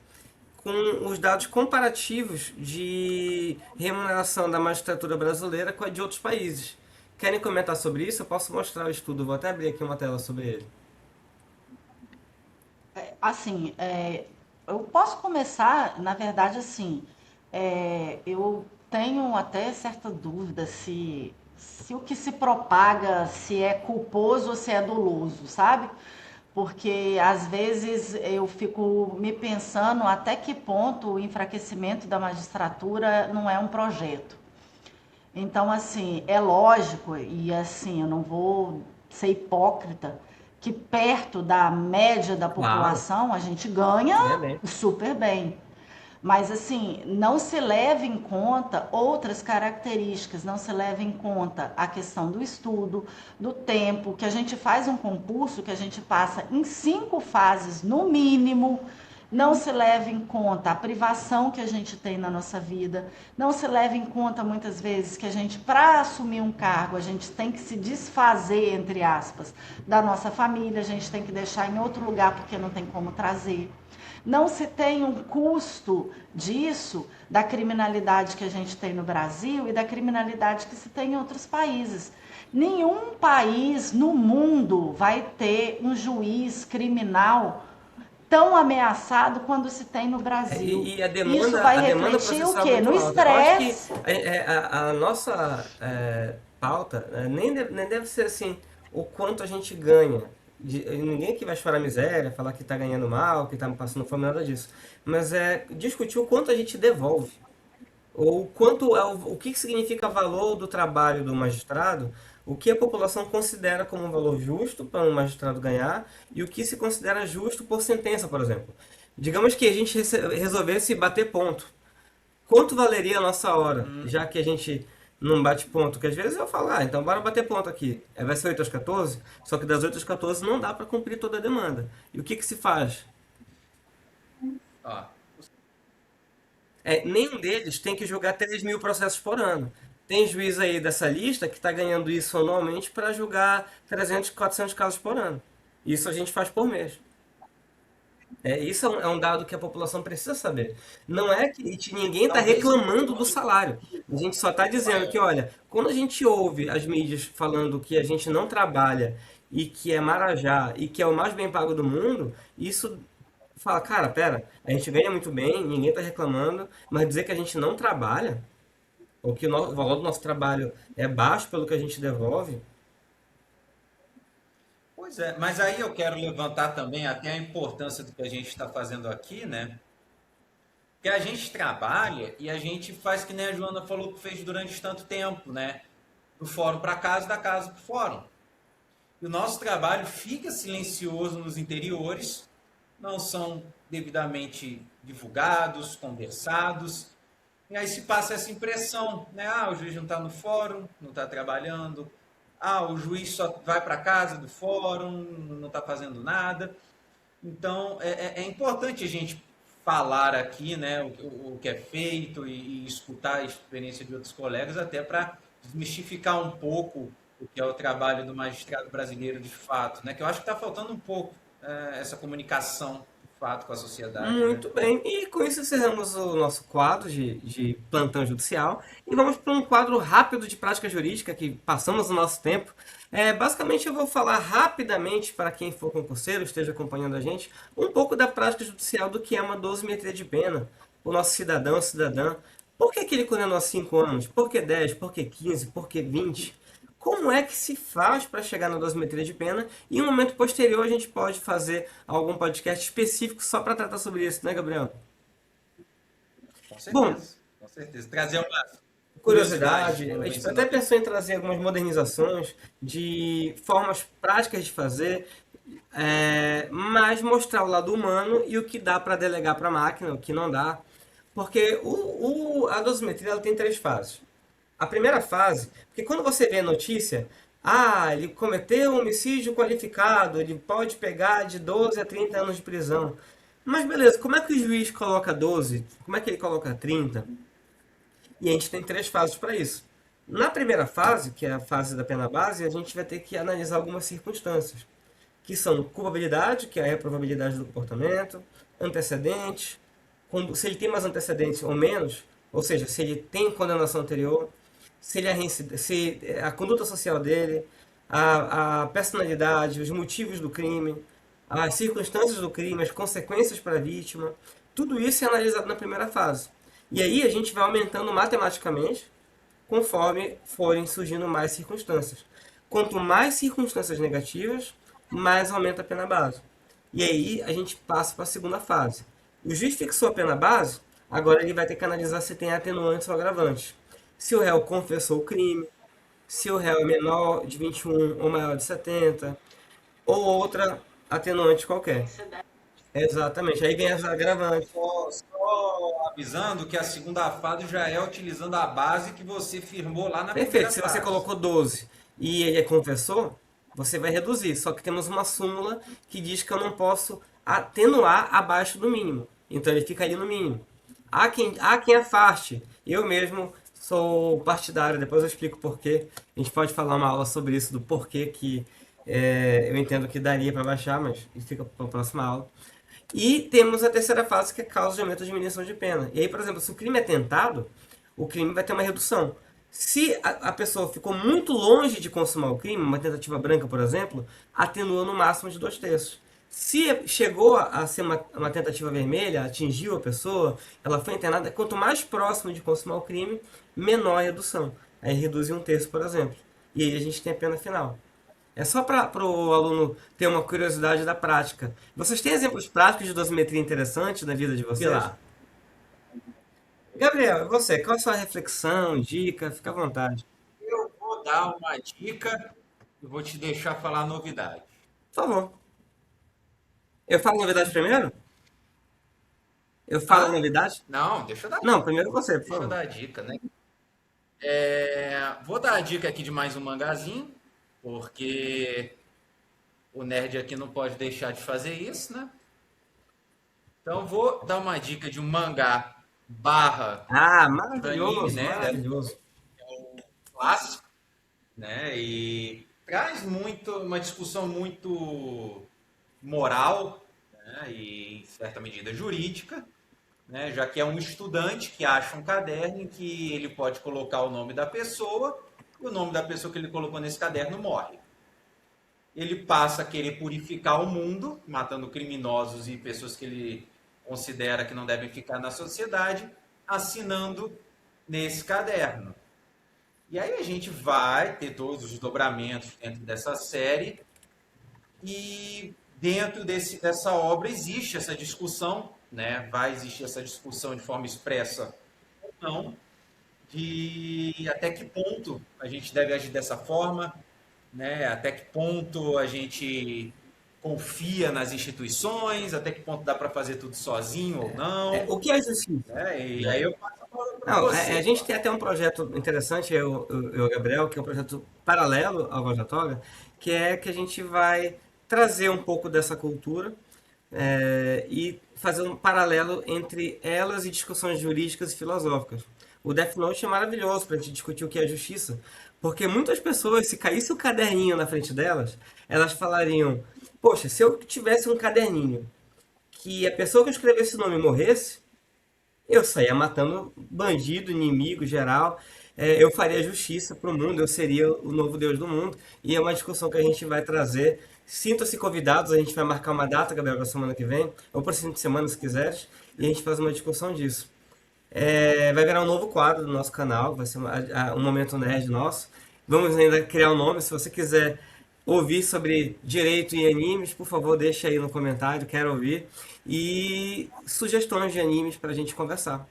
com os dados comparativos de remuneração da magistratura brasileira com a de outros países. Querem comentar sobre isso? Eu posso mostrar o estudo, vou até abrir aqui uma tela sobre ele. Assim, eu posso começar, na verdade, assim, eu tenho até certa dúvida se o que se propaga, se é culposo ou se é doloso, sabe? Porque às vezes eu fico me pensando até que ponto o enfraquecimento da magistratura não é um projeto. Então, assim, é lógico, e assim, eu não vou ser hipócrita, que perto da média da Claro, população a gente ganha ganha bem. super bem. Mas, assim, não se leva em conta outras características, não se leva em conta a questão do estudo, do tempo, que a gente faz um concurso que a gente passa em 5 fases no mínimo, não se leva em conta a privação que a gente tem na nossa vida, não se leva em conta muitas vezes que a gente, para assumir um cargo, a gente tem que se desfazer, entre aspas, da nossa família, a gente tem que deixar em outro lugar porque não tem como trazer. Não se tem um custo disso, da criminalidade que a gente tem no Brasil e da criminalidade que se tem em outros países. Nenhum país no mundo vai ter um juiz criminal tão ameaçado quando se tem no Brasil. E Isso vai a demanda refletir o processual é quê? muito No alta. Eu acho que estresse. a nossa pauta nem deve ser assim o quanto a gente ganha. Ninguém aqui vai chorar miséria, falar que está ganhando mal, que está passando fome, nada disso. Mas é discutir o quanto a gente devolve. Ou quanto o que significa valor do trabalho do magistrado, o que a população considera como um valor justo para um magistrado ganhar e o que se considera justo por sentença, por exemplo. Digamos que a gente resolvesse bater ponto. Quanto valeria a nossa hora, já que a gente não bate ponto? Que às vezes eu falo, então bora bater ponto aqui. Vai ser 8 às 14, só que das 8 às 14 não dá para cumprir toda a demanda. E o que se faz? Ó, Nenhum deles tem que julgar 3 mil processos por ano. Tem juiz aí dessa lista que está ganhando isso anualmente para julgar 300, 400 casos por ano. Isso a gente faz por mês. Isso é um dado que a população precisa saber. Não é que ninguém está talvez o reclamando do salário. A gente só está dizendo que, olha, quando a gente ouve as mídias falando que a gente não trabalha e que é marajá e que é o mais bem pago do mundo, isso fala, cara, pera, a gente ganha muito bem, ninguém está reclamando, mas dizer que a gente não trabalha, ou que o valor do nosso trabalho é baixo pelo que a gente devolve, Pois é, mas aí eu quero levantar também até a importância do que a gente está fazendo aqui, né? Que a gente trabalha e a gente faz que nem a Joana falou que fez durante tanto tempo, né? Do fórum para casa, da casa para o fórum. E o nosso trabalho fica silencioso nos interiores, não são devidamente divulgados, conversados, e aí se passa essa impressão, né? Ah, o juiz não está no fórum, não está trabalhando. Ah, o juiz só vai para casa do fórum, não está fazendo nada. Então, é importante a gente falar aqui, né, o que é feito e escutar a experiência de outros colegas, até para desmistificar um pouco o que é o trabalho do magistrado brasileiro de fato, né? Que eu acho que está faltando um pouco essa comunicação de fato com a sociedade, né? muito bem. E com isso encerramos o nosso quadro de plantão judicial e vamos para um quadro rápido de prática jurídica que passamos o nosso tempo. Basicamente eu vou falar rapidamente para quem for concurseiro, esteja acompanhando a gente, um pouco da prática judicial do que é uma dosimetria de pena, o nosso cidadão, cidadã. Por que ele condenou a 5 anos? Por que 10? Por que 15? Por que 20? Como é que se faz para chegar na dosimetria de pena? E em um momento posterior a gente pode fazer algum podcast específico só para tratar sobre isso, né, Gabriel? Com Bom, certeza, com certeza. Trazer uma curiosidade curiosidade, no a gente ensino. até pensou em trazer algumas modernizações de formas práticas de fazer, mas mostrar o lado humano e o que dá para delegar para a máquina, o que não dá. Porque a dosimetria ela tem 3 fases. A primeira fase, porque quando você vê a notícia, ele cometeu um homicídio qualificado, ele pode pegar de 12 a 30 anos de prisão. Mas beleza, como é que o juiz coloca 12? Como é que ele coloca 30? E a gente tem 3 fases para isso. Na primeira fase, que é a fase da pena base, a gente vai ter que analisar algumas circunstâncias. que são culpabilidade, que é a reprovabilidade do comportamento, antecedentes, se ele tem mais antecedentes ou menos, ou seja, se ele tem condenação anterior, se a conduta social dele, a personalidade, os motivos do crime, as circunstâncias do crime, as consequências para a vítima, tudo isso é analisado na primeira fase. E aí a gente vai aumentando matematicamente conforme forem surgindo mais circunstâncias. Quanto mais circunstâncias negativas, mais aumenta a pena base. E aí a gente passa para a segunda fase. O juiz fixou a pena base, agora ele vai ter que analisar se tem atenuantes ou agravantes. Se o réu confessou o crime, se o réu é menor de 21 ou maior de 70, ou outra atenuante qualquer. Exatamente. Aí vem as agravantes. Só avisando que a segunda fase já é utilizando a base que você firmou lá na Perfeito. primeira Se você fase. colocou 12 e ele confessou, você vai reduzir. Só que temos uma súmula que diz que eu não posso atenuar abaixo do mínimo. Então ele fica ali no mínimo. Há quem afaste. Eu mesmo sou partidário, depois eu explico porquê. A gente pode falar uma aula sobre isso, do porquê que eu entendo que daria para baixar, mas isso fica para a próxima aula. E temos a terceira fase, que é causa de aumento ou diminuição de pena. E aí, por exemplo, se o crime é tentado, o crime vai ter uma redução. Se a pessoa ficou muito longe de consumar o crime, uma tentativa branca, por exemplo, atenua no máximo de 2/3. Se chegou a ser uma tentativa vermelha, atingiu a pessoa, ela foi internada, quanto mais próximo de consumar o crime, menor a redução. Aí reduz em 1/3, por exemplo. E aí a gente tem a pena final. É só para o aluno ter uma curiosidade da prática. Vocês têm exemplos práticos de dosimetria interessantes na vida de vocês? Pilar, Gabriel, você, qual é a sua reflexão, dica? Fica à vontade. eu vou dar uma dica e vou te deixar falar a novidade. Por favor. Eu falo novidade primeiro? Eu falo Ah, novidade? não, deixa eu dar, Não, primeiro você, por deixa eu favor. dar a dica, né? Vou dar a dica aqui de mais um mangazinho, porque o nerd aqui não pode deixar de fazer isso, né? Então vou dar uma dica de um mangá barra Ah, anime, maravilhoso, né? maravilhoso. Clássico, né? E traz muito uma discussão muito moral, né? E em certa medida jurídica, né? Já que é um estudante que acha um caderno em que ele pode colocar o nome da pessoa, e o nome da pessoa que ele colocou nesse caderno morre. Ele passa a querer purificar o mundo, matando criminosos e pessoas que ele considera que não devem ficar na sociedade, assinando nesse caderno. E aí a gente vai ter todos os desdobramentos dentro dessa série e dentro dessa obra existe essa discussão, né? Vai existir essa discussão de forma expressa ou não, de até que ponto a gente deve agir dessa forma, né? Até que ponto a gente confia nas instituições, até que ponto dá para fazer tudo sozinho ou não, O que é justiça? né? E aí eu passo a palavra para Não, a você. gente tem até um projeto interessante, eu e o Gabriel, que é um projeto paralelo ao Vojatória, que é que a gente vai trazer um pouco dessa cultura e fazer um paralelo entre elas e discussões jurídicas e filosóficas. O Death Note é maravilhoso para a gente discutir o que é justiça, porque muitas pessoas, se caísse o caderninho na frente delas, elas falariam: poxa, se eu tivesse um caderninho que a pessoa que escrevesse o nome morresse, eu saía matando bandido, inimigo, geral. Eu faria justiça para o mundo, eu seria o novo Deus do mundo. E é uma discussão que a gente vai trazer. Sinta-se convidados, a gente vai marcar uma data, Gabriel, para a semana que vem, ou para o fim de semana, se quiseres, e a gente faz uma discussão disso. Vai virar um novo quadro do nosso canal, vai ser um momento nerd nosso. Vamos ainda criar um nome, se você quiser ouvir sobre direito e animes, por favor, deixa aí no comentário, quero ouvir. E sugestões de animes para a gente conversar.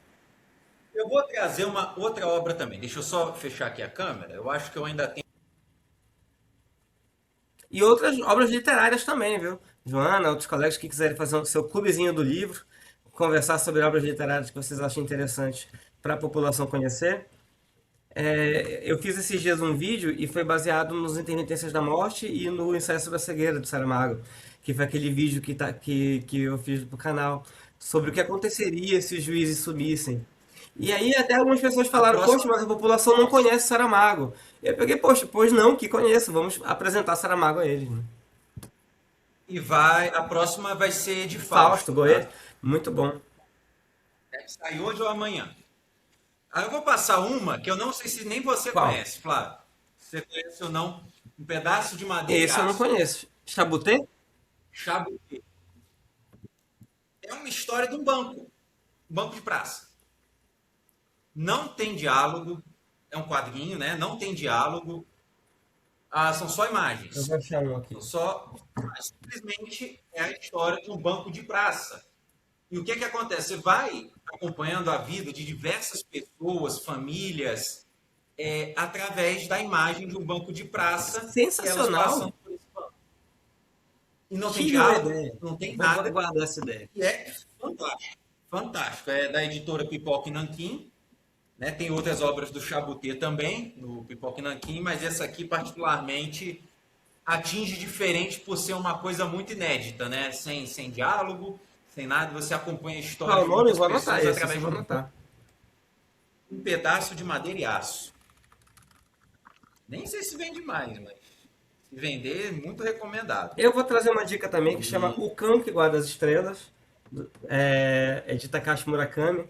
Eu vou trazer uma outra obra também. Deixa eu só fechar aqui a câmera. Eu acho que eu ainda tenho. E outras obras literárias também, viu? Joana, outros colegas que quiserem fazer o seu clubezinho do livro, conversar sobre obras literárias que vocês acham interessantes para a população conhecer. Eu fiz esses dias um vídeo e foi baseado nos Intermitências da Morte e no Ensaio sobre a Cegueira do Saramago, que foi aquele vídeo que eu fiz pro canal sobre o que aconteceria se os juízes sumissem. E aí até algumas pessoas A falaram: poxa, próxima. mas a população não conhece Saramago. Eu peguei: poxa, pois não, que conheço, vamos apresentar Saramago a eles, né? a próxima vai ser de Fausto, Fausto, Goethe, tá? muito bom. Deve sair hoje ou amanhã. Aí eu vou passar uma que eu não sei se nem você Qual? conhece, Flávio. Você conhece ou não? Um pedaço de madeira e Esse eu não aço. conheço. Chabutê? Chabuquê. É uma história de um banco de praça. Não tem diálogo, é um quadrinho, né? Não tem diálogo, são só Eu vou imagens. achar um aqui. São só, simplesmente é a história de um banco de praça. E o que que acontece? Você vai acompanhando a vida de diversas pessoas, famílias, através da imagem de um banco de praça e elas Sensacional! passando por esse banco. E não tem Tive uma diálogo, ideia. não tem Vou nada, guardar essa ideia. e é fantástico. Fantástico. É da editora Pipoca e Nanquim, né? Tem outras obras do Chabuté também, no Pipoca e Nanquim, mas essa aqui particularmente atinge diferente por ser uma coisa muito inédita, né? Sem diálogo, sem nada, você acompanha a história Qual o de nome? Eu muitas vou anotar pessoas esse, eu através de vou anotar. um pedaço de madeira e aço. Nem sei se vende mais, mas se vender, muito recomendado. Eu vou trazer uma dica também que chama E O Cão que Guarda as Estrelas, é de Takashi Murakami.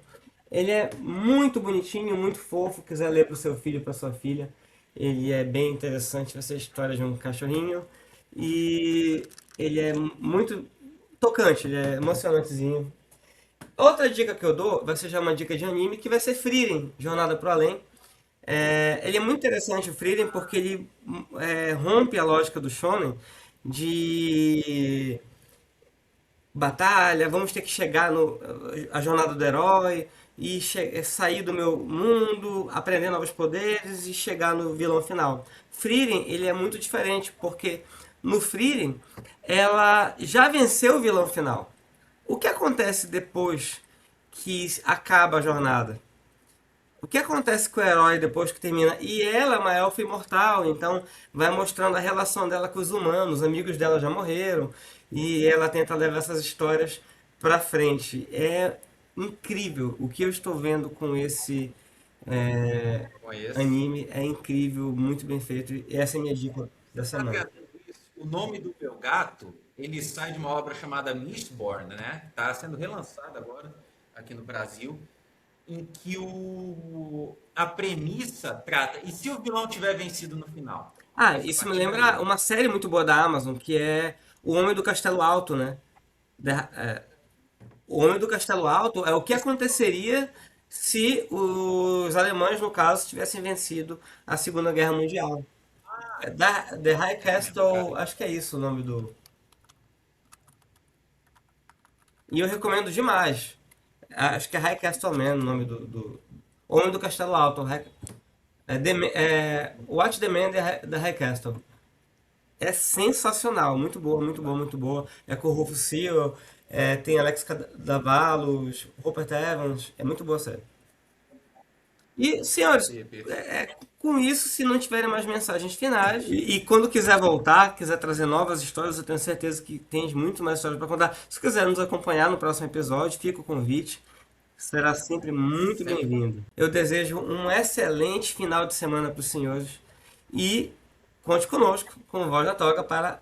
Ele é muito bonitinho, muito fofo. Quiser ler para o seu filho, para sua filha, ele é bem interessante. Vai ser a história de um cachorrinho e ele é muito tocante, ele é emocionantezinho. Outra dica que eu dou vai ser já uma dica de anime que vai ser Frieren, Jornada pro Além. Ele é muito interessante o Frieren porque ele rompe a lógica do shonen de batalha, vamos ter que chegar no a jornada do herói e sair do meu mundo, aprender novos poderes e chegar no vilão final. Frieren, ele é muito diferente porque no Frieren ela já venceu o vilão final. O que acontece depois que acaba a jornada? O que acontece com o herói depois que termina? E ela é uma elfa imortal, então vai mostrando a relação dela com os humanos, os amigos dela já morreram, e ela tenta levar essas histórias pra frente. É incrível o que eu estou vendo com esse conheço. anime, é incrível, muito bem feito. E essa é a minha dica da Tá semana. vendo isso? O nome do meu gato, ele sai de uma obra chamada Mistborn, né? Está sendo relançada agora aqui no Brasil, em que a premissa trata. E se o vilão tiver vencido no final? Ah, Essa isso me parte vai lembra eu. uma série muito boa da Amazon, que é O Homem do Castelo Alto, né? O Homem do Castelo Alto é o que aconteceria se os alemães, no caso, tivessem vencido a Segunda Guerra Mundial. The High É mesmo, Castle, cara. acho que é isso o nome do. E eu recomendo demais. Acho que é High Castle Man o nome do. Homem do Castelo Alto. Watch the Man the High Castle. É sensacional, muito boa, muito boa, muito boa. É com o Rufus Sewell, tem Alex Davalos, Rupert Evans, é muito boa a série. E, senhores, com isso, se não tiverem mais mensagens finais, e quando quiser voltar, quiser trazer novas histórias, eu tenho certeza que tem muito mais histórias para contar. Se quiser nos acompanhar no próximo episódio, fica o convite. Será sempre muito Sempre bom. bem-vindo. Eu desejo um excelente final de semana para os senhores e conte conosco, com Voz da Toga, para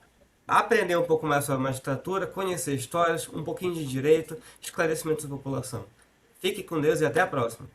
aprender um pouco mais sobre a magistratura, conhecer histórias, um pouquinho de direito, esclarecimento da população. Fique com Deus e até a próxima.